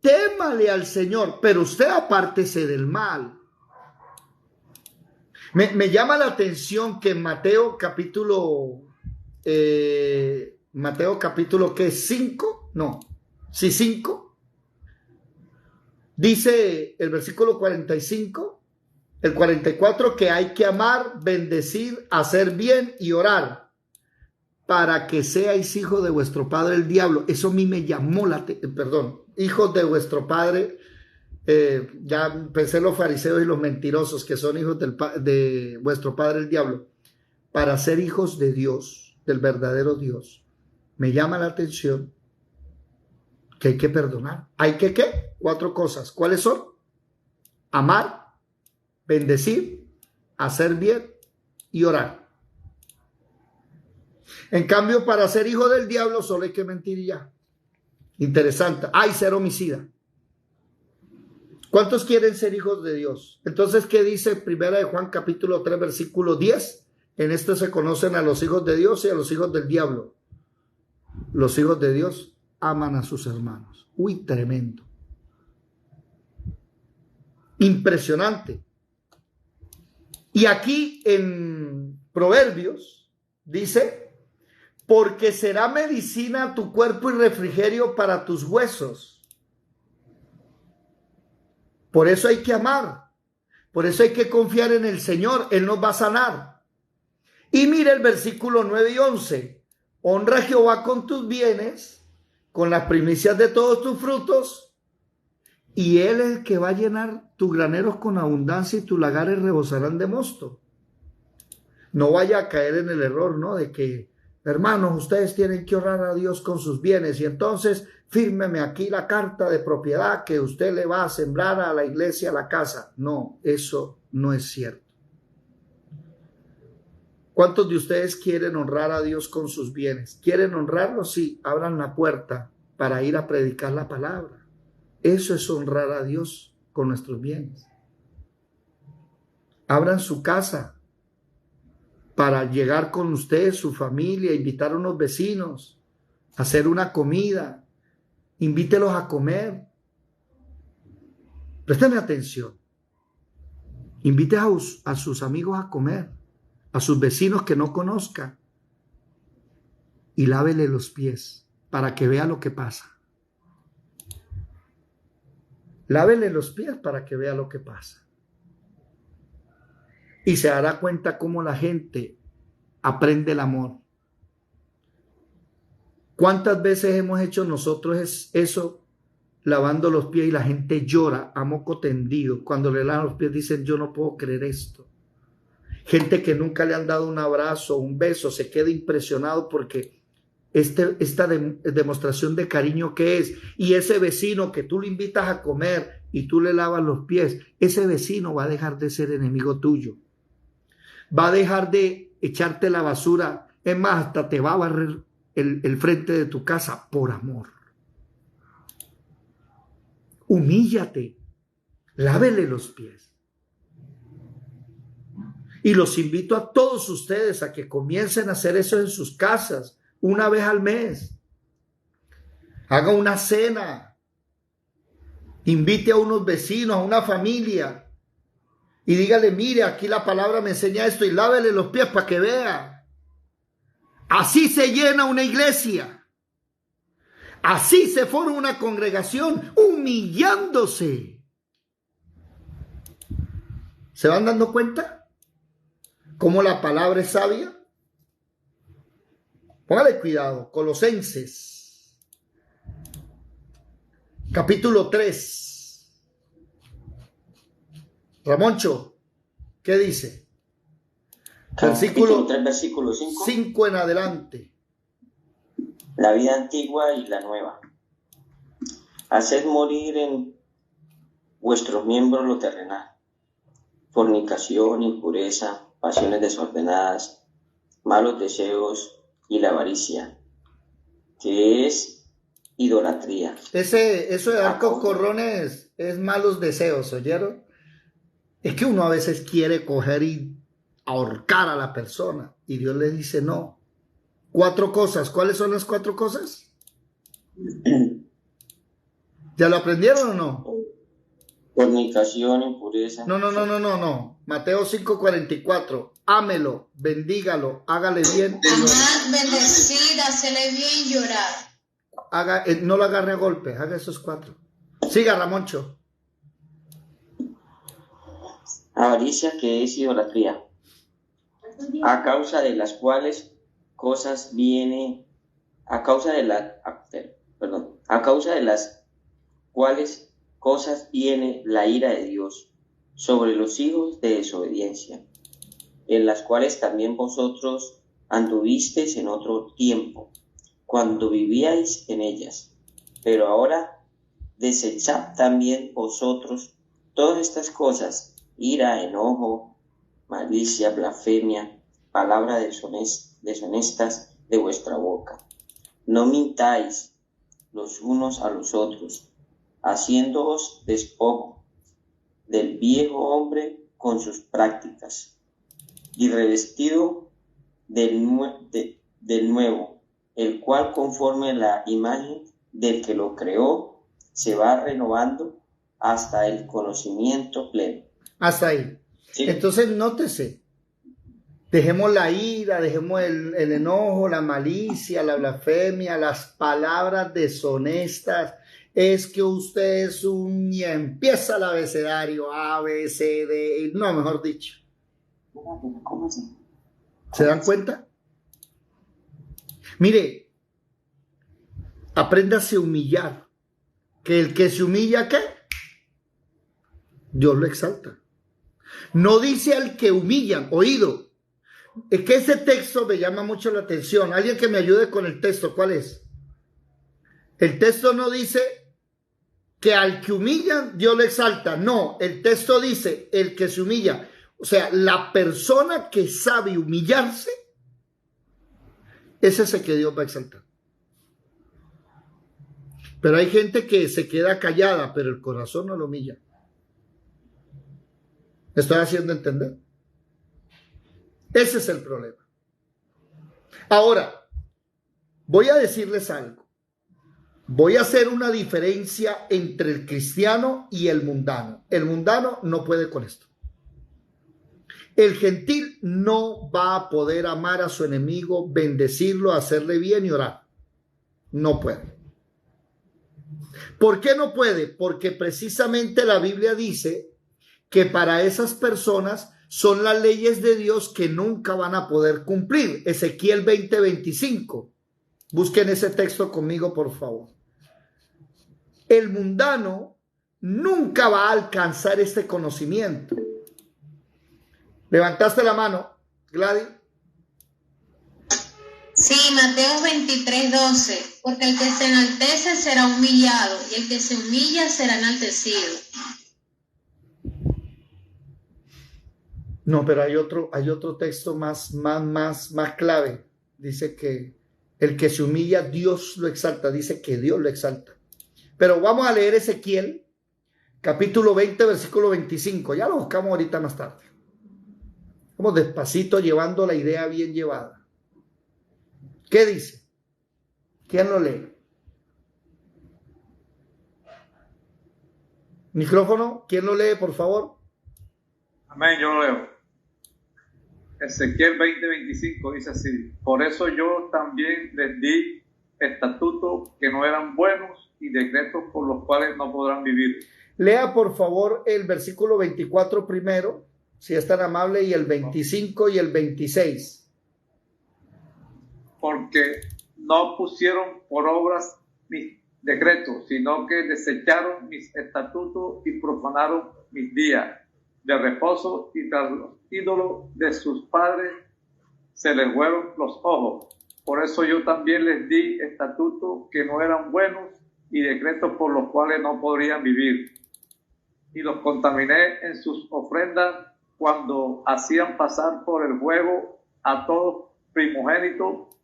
A: Témale al Señor, pero usted apártese del mal. Me llama la atención que en Mateo capítulo ¿qué? 5, no, sí, 5, dice el versículo 45, el 44, que hay que amar, bendecir, hacer bien y orar para que seáis hijos de vuestro padre el diablo. Eso a mí me llamó la atención, perdón, hijos de vuestro padre. Ya pensé en los fariseos y los mentirosos que son hijos de vuestro padre el diablo, para ser hijos de Dios, del verdadero Dios. Me llama la atención que hay que perdonar. ¿Hay que qué? 4 cosas. ¿Cuáles son? Amar, bendecir, hacer bien y orar. En cambio, para ser hijo del diablo solo hay que mentir y ya. Interesante. Hay ser homicida. ¿Cuántos quieren ser hijos de Dios? Entonces, ¿qué dice Primera de Juan capítulo 3 versículo 10? En esto se conocen a los hijos de Dios y a los hijos del diablo. Los hijos de Dios aman a sus hermanos. Uy, tremendo. Impresionante. Y aquí en Proverbios dice, porque será medicina a tu cuerpo y refrigerio para tus huesos. Por eso hay que amar, por eso hay que confiar en el Señor, Él nos va a sanar. Y mira el versículo 9 y 11, honra a Jehová con tus bienes, con las primicias de todos tus frutos, y Él es el que va a llenar tus graneros con abundancia y tus lagares rebosarán de mosto. No vaya a caer en el error, ¿no? De que, hermanos, ustedes tienen que honrar a Dios con sus bienes y entonces fírmeme aquí la carta de propiedad que usted le va a sembrar a la iglesia, a la casa. No, eso no es cierto. ¿Cuántos de ustedes quieren honrar a Dios con sus bienes? ¿Quieren honrarlo? Sí, abran la puerta para ir a predicar la palabra. Eso es honrar a Dios con nuestros bienes. Abran su casa para llegar con ustedes, su familia, invitar a unos vecinos, hacer una comida. Invítelos a comer. Préstame atención. Invite a sus amigos a comer, a sus vecinos que no conozca, y lávele los pies para que vea lo que pasa. Lávele los pies para que vea lo que pasa. Y se dará cuenta cómo la gente aprende el amor. ¿Cuántas veces hemos hecho nosotros eso, lavando los pies, y la gente llora a moco tendido? Cuando le lavan los pies dicen, yo no puedo creer esto. Gente que nunca le han dado un abrazo, un beso, se queda impresionado porque esta demostración de cariño que es. Y ese vecino que tú le invitas a comer y tú le lavas los pies, ese vecino va a dejar de ser enemigo tuyo. Va a dejar de echarte la basura. Es más, hasta te va a barrer el frente de tu casa por amor. Humíllate, lávele los pies. Y los invito a todos ustedes a que comiencen a hacer eso en sus casas, una vez al mes. Haga una cena. Invite a unos vecinos, a una familia. Y dígale, mire, aquí la palabra me enseña esto, y lávele los pies para que vea. Así se llena una iglesia. Así se forma una congregación, humillándose. ¿Se van dando cuenta cómo la palabra es sabia? Póngale cuidado. Colosenses, capítulo 3. Ramoncho, ¿qué dice?
F: Capítulo 3, versículo
A: 5 en adelante.
F: La vida antigua y la nueva. Haced morir en vuestros miembros lo terrenal: fornicación, impureza, pasiones desordenadas, malos deseos y la avaricia, que es idolatría.
A: Eso de dar coscorrones es malos deseos, ¿oyeron? Es que uno a veces quiere coger y ahorcar a la persona, y Dios le dice no. 4 cosas. ¿Cuáles son las 4 cosas? ¿Ya lo aprendieron o no?
F: Fornicación, impureza.
A: No. Mateo 5:44. Ámelo, bendígalo, hágale bien.
E: Amad, bendecid, hacele bien, llorar.
A: No lo agarre a golpe, haga esos 4. Siga, Ramoncho.
F: Avaricia, que es idolatría, a causa de las cuales cosas viene, a causa de las cuales cosas viene la ira de Dios sobre los hijos de desobediencia, en las cuales también vosotros anduvisteis en otro tiempo, cuando vivíais en ellas. Pero ahora desechad también vosotros todas estas cosas: ira, enojo, malicia, blasfemia, palabra deshonestas de vuestra boca. No mintáis los unos a los otros, haciéndoos despojo del viejo hombre con sus prácticas, y revestido del nuevo, el cual, conforme a la imagen del que lo creó, se va renovando hasta el conocimiento pleno.
A: Hasta ahí. Sí. Entonces, nótese. Dejemos la ira, dejemos el enojo, la malicia, la blasfemia, las palabras deshonestas. Es que usted es y empieza el abecedario A, B, C, D, no, mejor dicho.
F: ¿Cómo así?
A: ¿Se dan cuenta? Mire, apréndase a humillar. Que el que se humilla, ¿qué? Dios lo exalta. No dice al que humillan, oído. Es que ese texto me llama mucho la atención. Alguien que me ayude con el texto, ¿cuál es? El texto no dice que al que humillan, Dios lo exalta. No, el texto dice el que se humilla. O sea, la persona que sabe humillarse, ese es el que Dios va a exaltar. Pero hay gente que se queda callada, pero el corazón no lo humilla. ¿Me estoy haciendo entender? Ese es el problema. Ahora, voy a decirles algo. Voy a hacer una diferencia entre el cristiano y el mundano. El mundano no puede con esto. El gentil no va a poder amar a su enemigo, bendecirlo, hacerle bien y orar. No puede. ¿Por qué no puede? Porque precisamente la Biblia dice que para esas personas son las leyes de Dios que nunca van a poder cumplir. Ezequiel 20:25. Busquen ese texto conmigo, por favor. El mundano nunca va a alcanzar este conocimiento. ¿Levantaste la mano, Gladys?
E: Sí, Mateo 23:12. Porque el que se enaltece será humillado, y el que se humilla será enaltecido.
A: No, pero hay otro texto más clave. Dice que el que se humilla, Dios lo exalta. Dice que Dios lo exalta. Pero vamos a leer Vamos despacito llevando la idea bien llevada. ¿Qué dice? ¿Quién lo lee? Micrófono, ¿quién lo lee, por favor?
G: Amén, yo lo leo. Ezequiel 20:25 dice así: por eso yo también les di estatutos que no eran buenos y decretos por los cuales no podrán vivir.
A: Lea, por favor, el versículo 24 primero, si es tan amable, y el 25 y el 26.
G: Porque no pusieron por obras mis decretos, sino que desecharon mis estatutos y profanaron mis días de reposo, y tras los ídolos de sus padres se les fueron los ojos. Por eso yo también les di estatutos que no eran buenos y decretos por los cuales no podrían vivir. Y los contaminé en sus ofrendas cuando hacían pasar por el fuego a todos primogénitos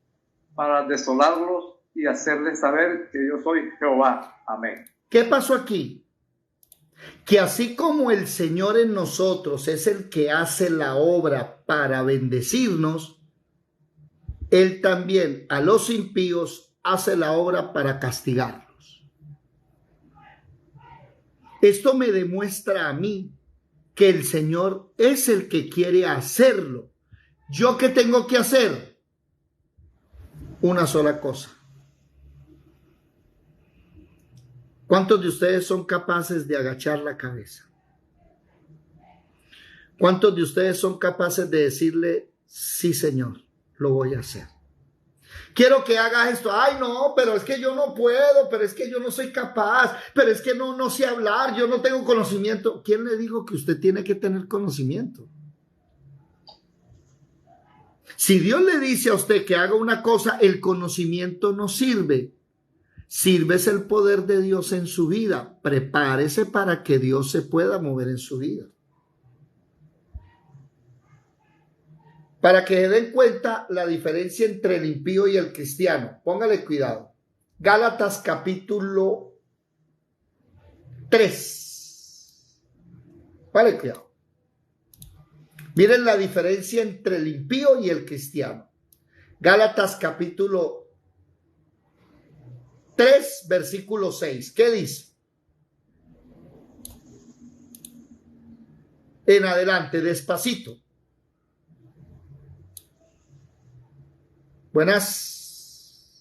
G: para desolarlos y hacerles saber que yo soy Jehová. Amén.
A: ¿Qué pasó aquí? Que así como el Señor en nosotros es el que hace la obra para bendecirnos, Él también a los impíos hace la obra para castigarlos. Esto me demuestra a mí que el Señor es el que quiere hacerlo. ¿Yo qué tengo que hacer? Una sola cosa. ¿Cuántos de ustedes son capaces de agachar la cabeza? ¿Cuántos de ustedes son capaces de decirle, sí, Señor, lo voy a hacer? Quiero que hagas esto. Ay, no, pero es que yo no puedo, pero es que yo no soy capaz, pero es que no sé hablar, yo no tengo conocimiento. ¿Quién le dijo que usted tiene que tener conocimiento? Si Dios le dice a usted que haga una cosa, el conocimiento no sirve. Sirve es el poder de Dios en su vida. Prepárese para que Dios se pueda mover en su vida. Para que se den cuenta la diferencia entre el impío y el cristiano. Póngale cuidado. Gálatas capítulo 3. Póngale cuidado. Miren la diferencia entre el impío y el cristiano. Gálatas capítulo 3, versículo 6. ¿Qué dice? En adelante, despacito. Buenas.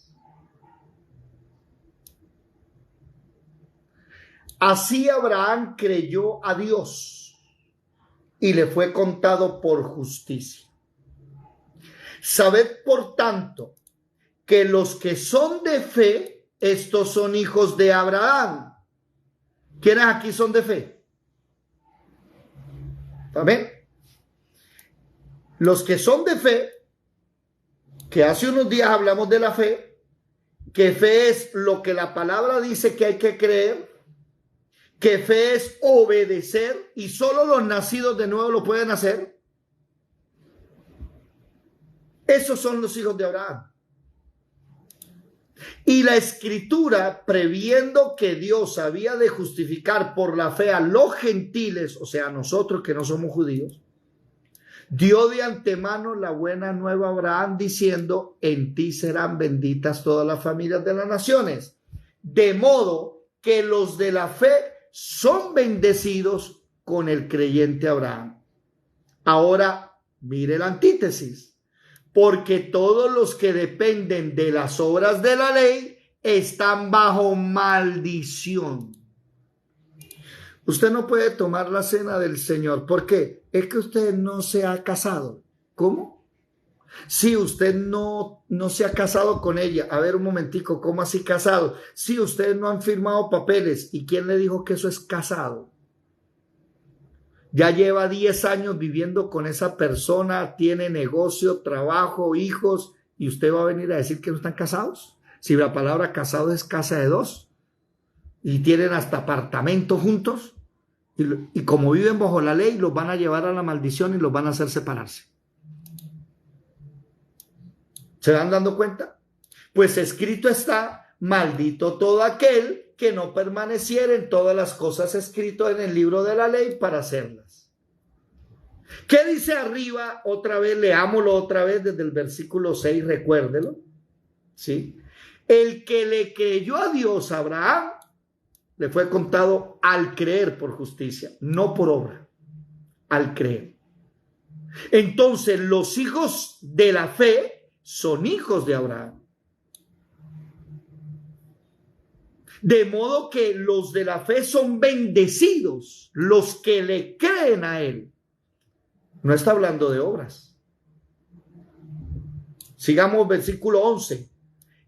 A: Así Abraham creyó a Dios y le fue contado por justicia. Sabed, por tanto, que los que son de fe, estos son hijos de Abraham. ¿Quiénes aquí son de fe? ¿Amén? Los que son de fe, que hace unos días hablamos de la fe, que fe es lo que la palabra dice que hay que creer, que fe es obedecer, y solo los nacidos de nuevo lo pueden hacer. Esos son los hijos de Abraham. Y la Escritura, previendo que Dios había de justificar por la fe a los gentiles, o sea, a nosotros que no somos judíos, dio de antemano la buena nueva a Abraham diciendo, en ti serán benditas todas las familias de las naciones. De modo que los de la fe son bendecidos con el creyente Abraham. Ahora, mire la antítesis. Porque todos los que dependen de las obras de la ley están bajo maldición. Usted no puede tomar la cena del Señor. ¿Por qué? Es que usted no se ha casado. ¿Cómo? Si usted no se ha casado con ella. A ver un momentico, ¿cómo así casado? Si ustedes no han firmado papeles. ¿Y quién le dijo que eso es casado? Ya lleva 10 años viviendo con esa persona, tiene negocio, trabajo, hijos, y usted va a venir a decir que no están casados. Si la palabra casado es casa de dos, y tienen hasta apartamentos juntos, y como viven bajo la ley, los van a llevar a la maldición y los van a hacer separarse. ¿Se van dando cuenta? Pues escrito está, maldito todo aquel que no permaneciera en todas las cosas escritas en el libro de la ley para hacerlas. ¿Qué dice arriba? Otra vez, leámoslo otra vez desde el versículo 6, recuérdelo. ¿Sí? El que le creyó a Dios, Abraham, le fue contado al creer por justicia, no por obra, al creer. Entonces, los hijos de la fe son hijos de Abraham. De modo que los de la fe son bendecidos, los que le creen a él. No está hablando de obras. Sigamos versículo 11.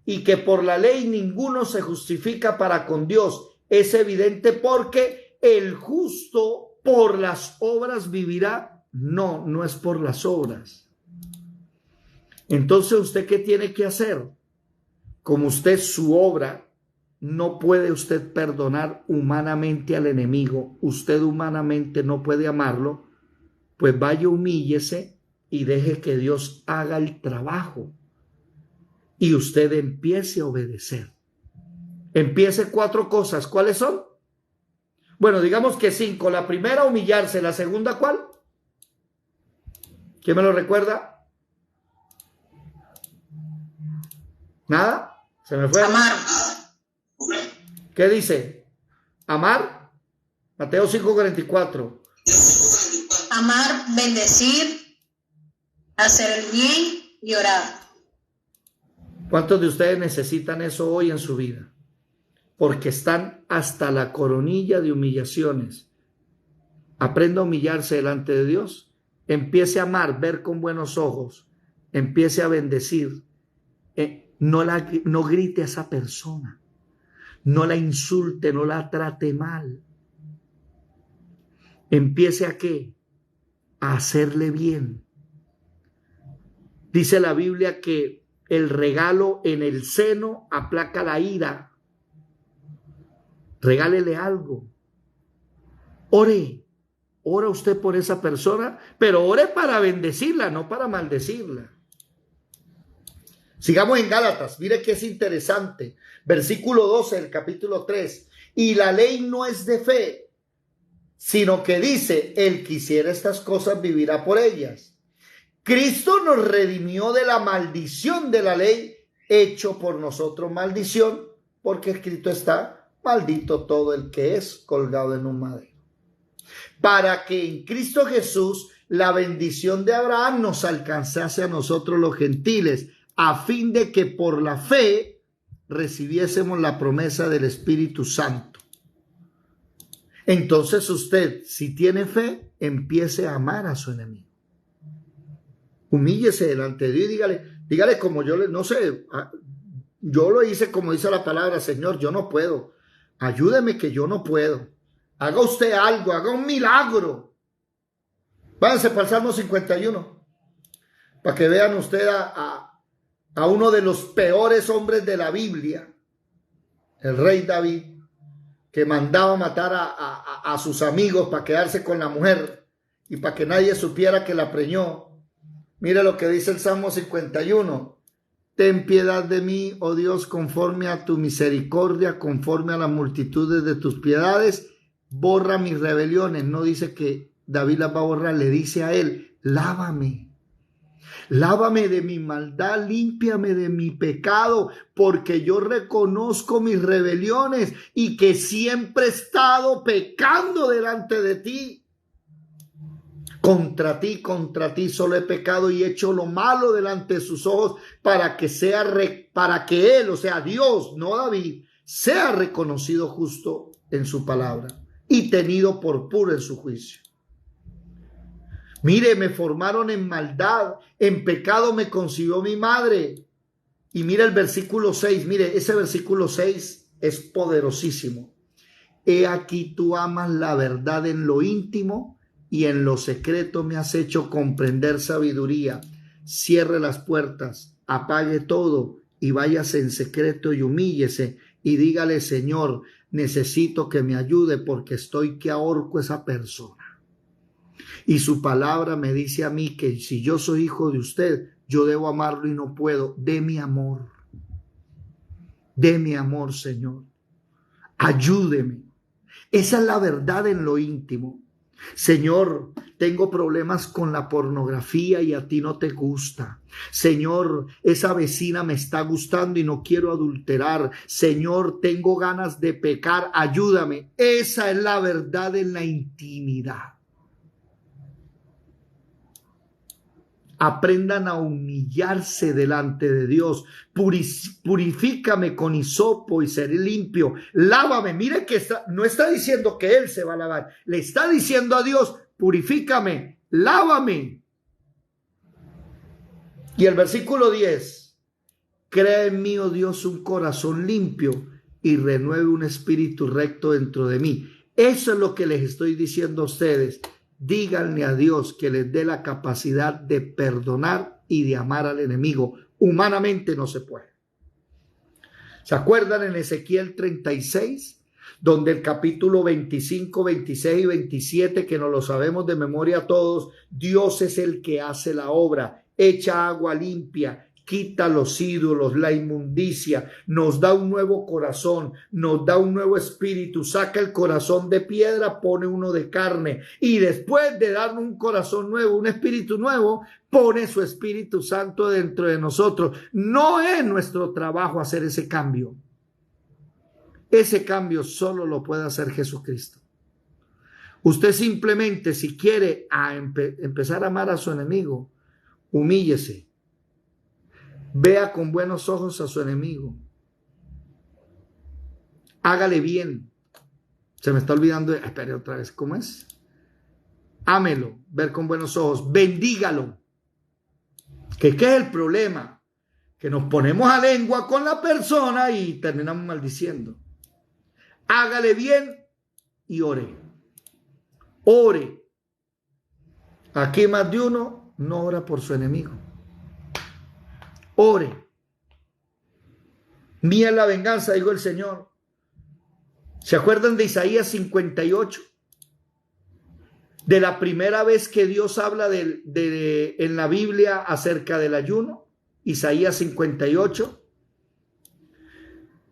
A: Y que por la ley ninguno se justifica para con Dios. Es evidente porque el justo por las obras vivirá. No, no es por las obras. Entonces, ¿usted qué tiene que hacer? Como usted su obra, no puede usted perdonar humanamente al enemigo. Usted humanamente no puede amarlo. Pues vaya, humíllese y deje que Dios haga el trabajo. Y usted empiece a obedecer. Empiece 4 cosas. ¿Cuáles son? Bueno, digamos que 5. La primera, humillarse. La segunda, ¿cuál? ¿Quién me lo recuerda? ¿Nada? ¿Se me fue?
E: Amar.
A: ¿Qué dice? Amar. Mateo 5:44.
E: Amar, bendecir, hacer el bien y orar.
A: ¿Cuántos de ustedes necesitan eso hoy en su vida? Porque están hasta la coronilla de humillaciones. Aprenda a humillarse delante de Dios. Empiece a amar, ver con buenos ojos. Empiece a bendecir. No grite a esa persona. No la insulte, no la trate mal. Empiece a ¿qué? A hacerle bien. Dice la Biblia que el regalo en el seno aplaca la ira. Regálele algo. Ora usted por esa persona, pero ore para bendecirla, no para maldecirla. Sigamos en Gálatas. Mire que es interesante. Versículo 12 del capítulo 3. Y la ley no es de fe, sino que dice, el que hiciera estas cosas vivirá por ellas. Cristo nos redimió de la maldición de la ley, hecho por nosotros maldición, porque escrito está, maldito todo el que es colgado en un madero. Para que en Cristo Jesús la bendición de Abraham nos alcanzase a nosotros los gentiles, a fin de que por la fe recibiésemos la promesa del Espíritu Santo. Entonces usted, si tiene fe, empiece a amar a su enemigo. Humíllese delante de Dios y dígale como yo no sé, yo lo hice como dice la palabra, Señor, yo no puedo. Ayúdeme que yo no puedo. Haga usted algo, haga un milagro. Váyanse para el Salmo 51, para que vean usted a uno de los peores hombres de la Biblia, el rey David, que mandaba matar a sus amigos para quedarse con la mujer y para que nadie supiera que la preñó. Mire lo que dice el Salmo 51. Ten piedad de mí, oh Dios, conforme a tu misericordia, conforme a las multitudes de tus piedades, borra mis rebeliones. No dice que David las va a borrar, le dice a él, lávame. Lávame de mi maldad, límpiame de mi pecado, porque yo reconozco mis rebeliones y que siempre he estado pecando delante de ti. Contra ti solo he pecado y hecho lo malo delante de sus ojos para que él, o sea, Dios, no David, sea reconocido justo en su palabra y tenido por puro en su juicio. Mire, me formaron en maldad, en pecado me concibió mi madre. Y mire el versículo 6, mire, ese versículo 6 es poderosísimo. He aquí tú amas la verdad en lo íntimo y en lo secreto me has hecho comprender sabiduría. Cierre las puertas, apague todo y váyase en secreto y humíllese y dígale, Señor, necesito que me ayude porque estoy que ahorco a esa persona. Y su palabra me dice a mí que si yo soy hijo de usted, yo debo amarlo y no puedo. De mi amor, Señor. Ayúdeme. Esa es la verdad en lo íntimo. Señor, tengo problemas con la pornografía y a ti no te gusta. Señor, esa vecina me está gustando y no quiero adulterar. Señor, tengo ganas de pecar, ayúdame. Esa es la verdad en la intimidad. Aprendan a humillarse delante de Dios. Purifícame con hisopo y seré limpio. Lávame. Mire que no está diciendo que Él se va a lavar. Le está diciendo a Dios, purifícame, lávame. Y el versículo 10. Crea en mí, oh Dios, un corazón limpio y renueve un espíritu recto dentro de mí. Eso es lo que les estoy diciendo a ustedes. Díganle a Dios que les dé la capacidad de perdonar y de amar al enemigo. Humanamente no se puede. ¿Se acuerdan en Ezequiel 36? Donde el capítulo 25, 26 y 27, que nos lo sabemos de memoria todos, Dios es el que hace la obra, echa agua limpia, quita los ídolos, la inmundicia, nos da un nuevo corazón, nos da un nuevo espíritu, saca el corazón de piedra, pone uno de carne y después de darnos un corazón nuevo, un espíritu nuevo, pone su Espíritu Santo dentro de nosotros. No es nuestro trabajo hacer ese cambio. Ese cambio solo lo puede hacer Jesucristo. Usted simplemente, si quiere empezar a amar a su enemigo, humíllese. Vea con buenos ojos a su enemigo. Hágale bien. Se me está olvidando. Espere otra vez. ¿Cómo es? Ámelo. Ver con buenos ojos. Bendígalo. ¿Qué es el problema? Que nos ponemos a lengua con la persona y terminamos maldiciendo. Hágale bien y ore. Ore. Aquí más de uno no ora por su enemigo. Ore. Mía es la venganza, dijo el Señor. ¿Se acuerdan de Isaías 58? De la primera vez que Dios habla en la Biblia acerca del ayuno. Isaías 58.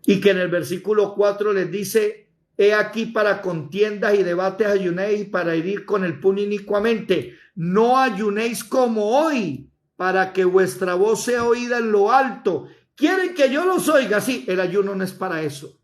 A: Y que en el versículo 4 les dice: he aquí para contiendas y debates ayunéis y para herir con el puño inicuamente. No ayunéis como hoy, para que vuestra voz sea oída en lo alto. ¿Quieren que yo los oiga? Sí, el ayuno no es para eso.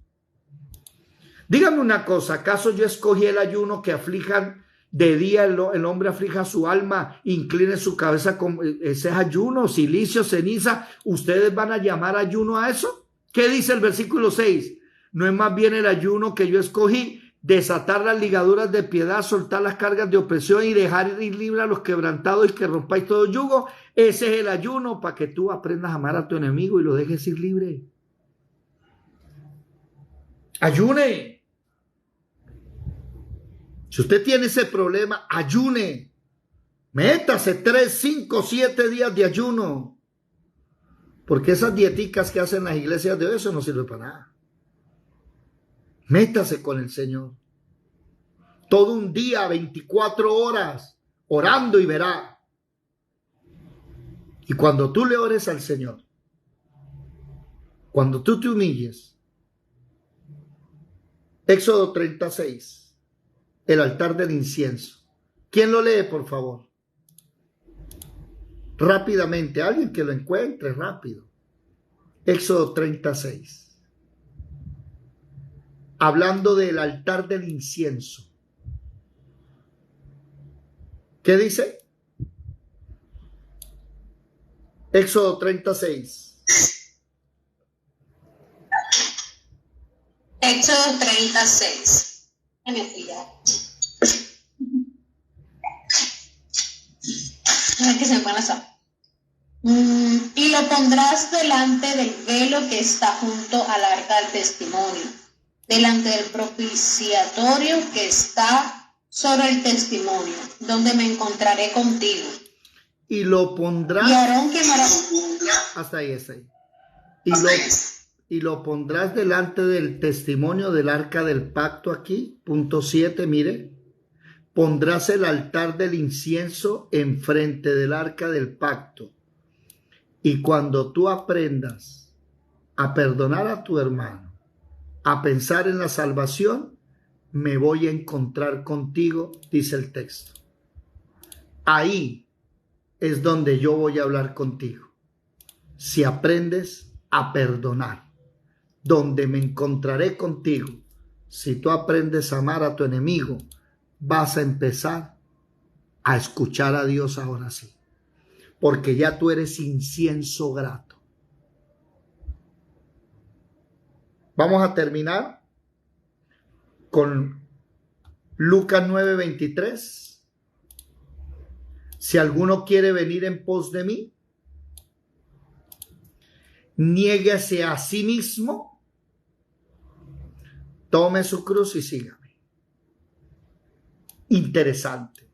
A: Dígame una cosa, ¿acaso yo escogí el ayuno que aflijan de día, el hombre aflija su alma, incline su cabeza con ese ayuno, silicio, ceniza? ¿Ustedes van a llamar ayuno a eso? ¿Qué dice el versículo 6? ¿No es más bien el ayuno que yo escogí? Desatar las ligaduras de piedad, soltar las cargas de opresión y dejar ir libre a los quebrantados y que rompáis todo yugo. Ese es el ayuno, para que tú aprendas a amar a tu enemigo y lo dejes ir libre. Ayune. Si usted tiene ese problema, ayune. Métase 3, 5, 7 días de ayuno. Porque esas dieticas que hacen las iglesias de hoy, eso no sirve para nada. Métase con el Señor. Todo un día, 24 horas, orando y verá. Y cuando tú le ores al Señor, cuando tú te humilles, Éxodo 36, el altar del incienso. ¿Quién lo lee, por favor? Rápidamente, alguien que lo encuentre rápido. Éxodo 36. Hablando del altar del incienso. ¿Qué dice? Éxodo 36.
E: Éxodo 36. Que se me pone la y lo pondrás delante del velo que está junto al arca del testimonio, delante del propiciatorio que está sobre el testimonio, donde me encontraré contigo.
A: Y lo pondrás.
E: Y Aarón quemará.
A: Hasta ahí. Y lo pondrás delante del testimonio del arca del pacto aquí. Punto 7, mire. Pondrás el altar del incienso enfrente del arca del pacto. Y cuando tú aprendas a perdonar a tu hermano, a pensar en la salvación, me voy a encontrar contigo, dice el texto. Ahí es donde yo voy a hablar contigo. Si aprendes a perdonar, donde me encontraré contigo. Si tú aprendes a amar a tu enemigo, vas a empezar a escuchar a Dios ahora sí. Porque ya tú eres incienso grato. Vamos a terminar con Lucas 9:23. Si alguno quiere venir en pos de mí, niéguese a sí mismo, tome su cruz y sígame. Interesante.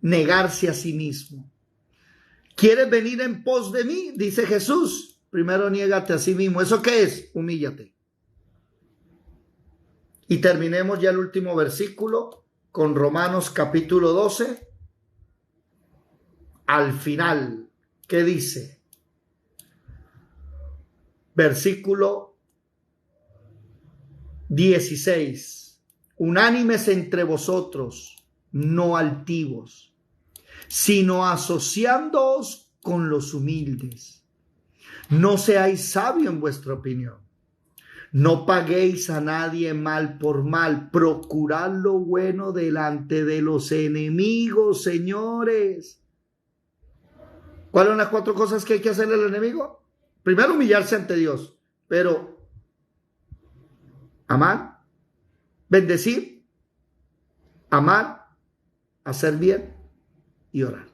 A: Negarse a sí mismo. ¿Quieres venir en pos de mí? Dice Jesús. Primero niégate a sí mismo. ¿Eso qué es? Humíllate. Y terminemos ya el último versículo con Romanos capítulo 12. Al final, ¿qué dice? Versículo 16. Unánimes entre vosotros, no altivos, sino asociándoos con los humildes. No seáis sabios en vuestra opinión. No paguéis a nadie mal por mal. Procurad lo bueno delante de los enemigos, señores. ¿Cuáles son las 4 cosas que hay que hacerle al enemigo? Primero, humillarse ante Dios. Pero amar, bendecir, amar, hacer bien y orar.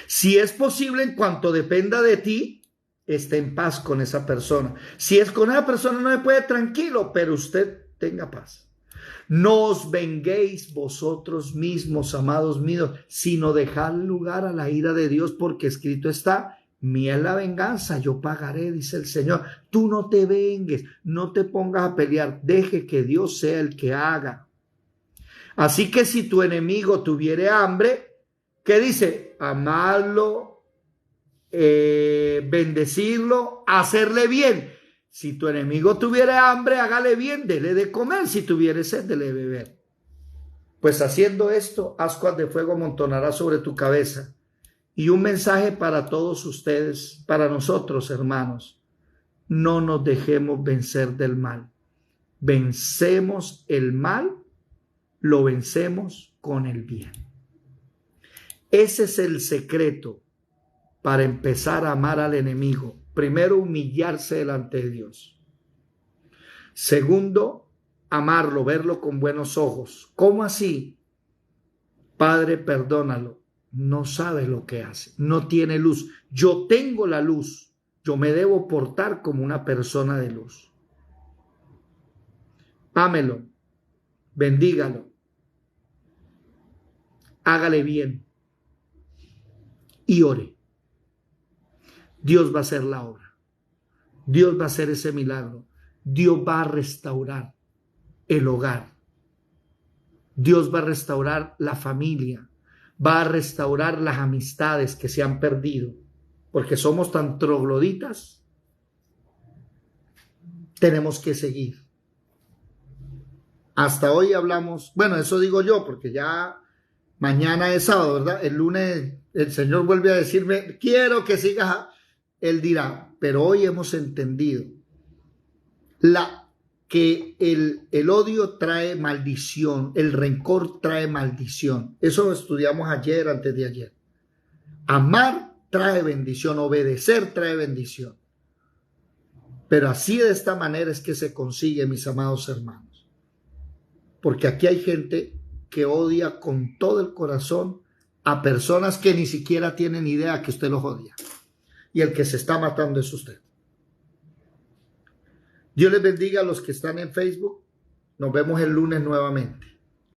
A: Si es posible, en cuanto dependa de ti, esté en paz con esa persona. Si es con esa persona, no se puede, tranquilo, pero usted tenga paz. No os venguéis vosotros mismos, amados míos, sino dejad lugar a la ira de Dios, porque escrito está: mía es la venganza, yo pagaré, dice el Señor. Tú no te vengues, no te pongas a pelear, deje que Dios sea el que haga. Así que si tu enemigo tuviere hambre, ¿qué dice? Amarlo, bendecirlo, hacerle bien. Si tu enemigo tuviera hambre, hágale bien, dele de comer. Si tuviere sed, dele de beber. Pues haciendo esto, ascuas de fuego amontonará sobre tu cabeza. Y un mensaje para todos ustedes, para nosotros, hermanos: no nos dejemos vencer del mal. Vencemos el mal, lo vencemos con el bien. Ese es el secreto para empezar a amar al enemigo. Primero, humillarse delante de Dios. Segundo, amarlo, verlo con buenos ojos. ¿Cómo así? Padre, perdónalo. No sabe lo que hace. No tiene luz. Yo tengo la luz. Yo me debo portar como una persona de luz. Ámelo. Bendígalo. Hágale bien. Y ore. Dios va a hacer la obra. Dios va a hacer ese milagro. Dios va a restaurar el hogar. Dios va a restaurar la familia. Va a restaurar las amistades que se han perdido. Porque somos tan trogloditas. Tenemos que seguir. Hasta hoy hablamos, bueno, eso digo yo, porque ya mañana es sábado, ¿verdad? El lunes el Señor vuelve a decirme: quiero que sigas. Él dirá, pero hoy hemos entendido que el odio trae maldición, el rencor trae maldición. Eso lo estudiamos ayer, antes de ayer. Amar trae bendición, obedecer trae bendición. Pero así, de esta manera, es que se consigue, mis amados hermanos. Porque aquí hay gente que odia con todo el corazón a personas que ni siquiera tienen idea que usted los odia. Y el que se está matando es usted. Dios les bendiga a los que están en Facebook. Nos vemos el lunes nuevamente.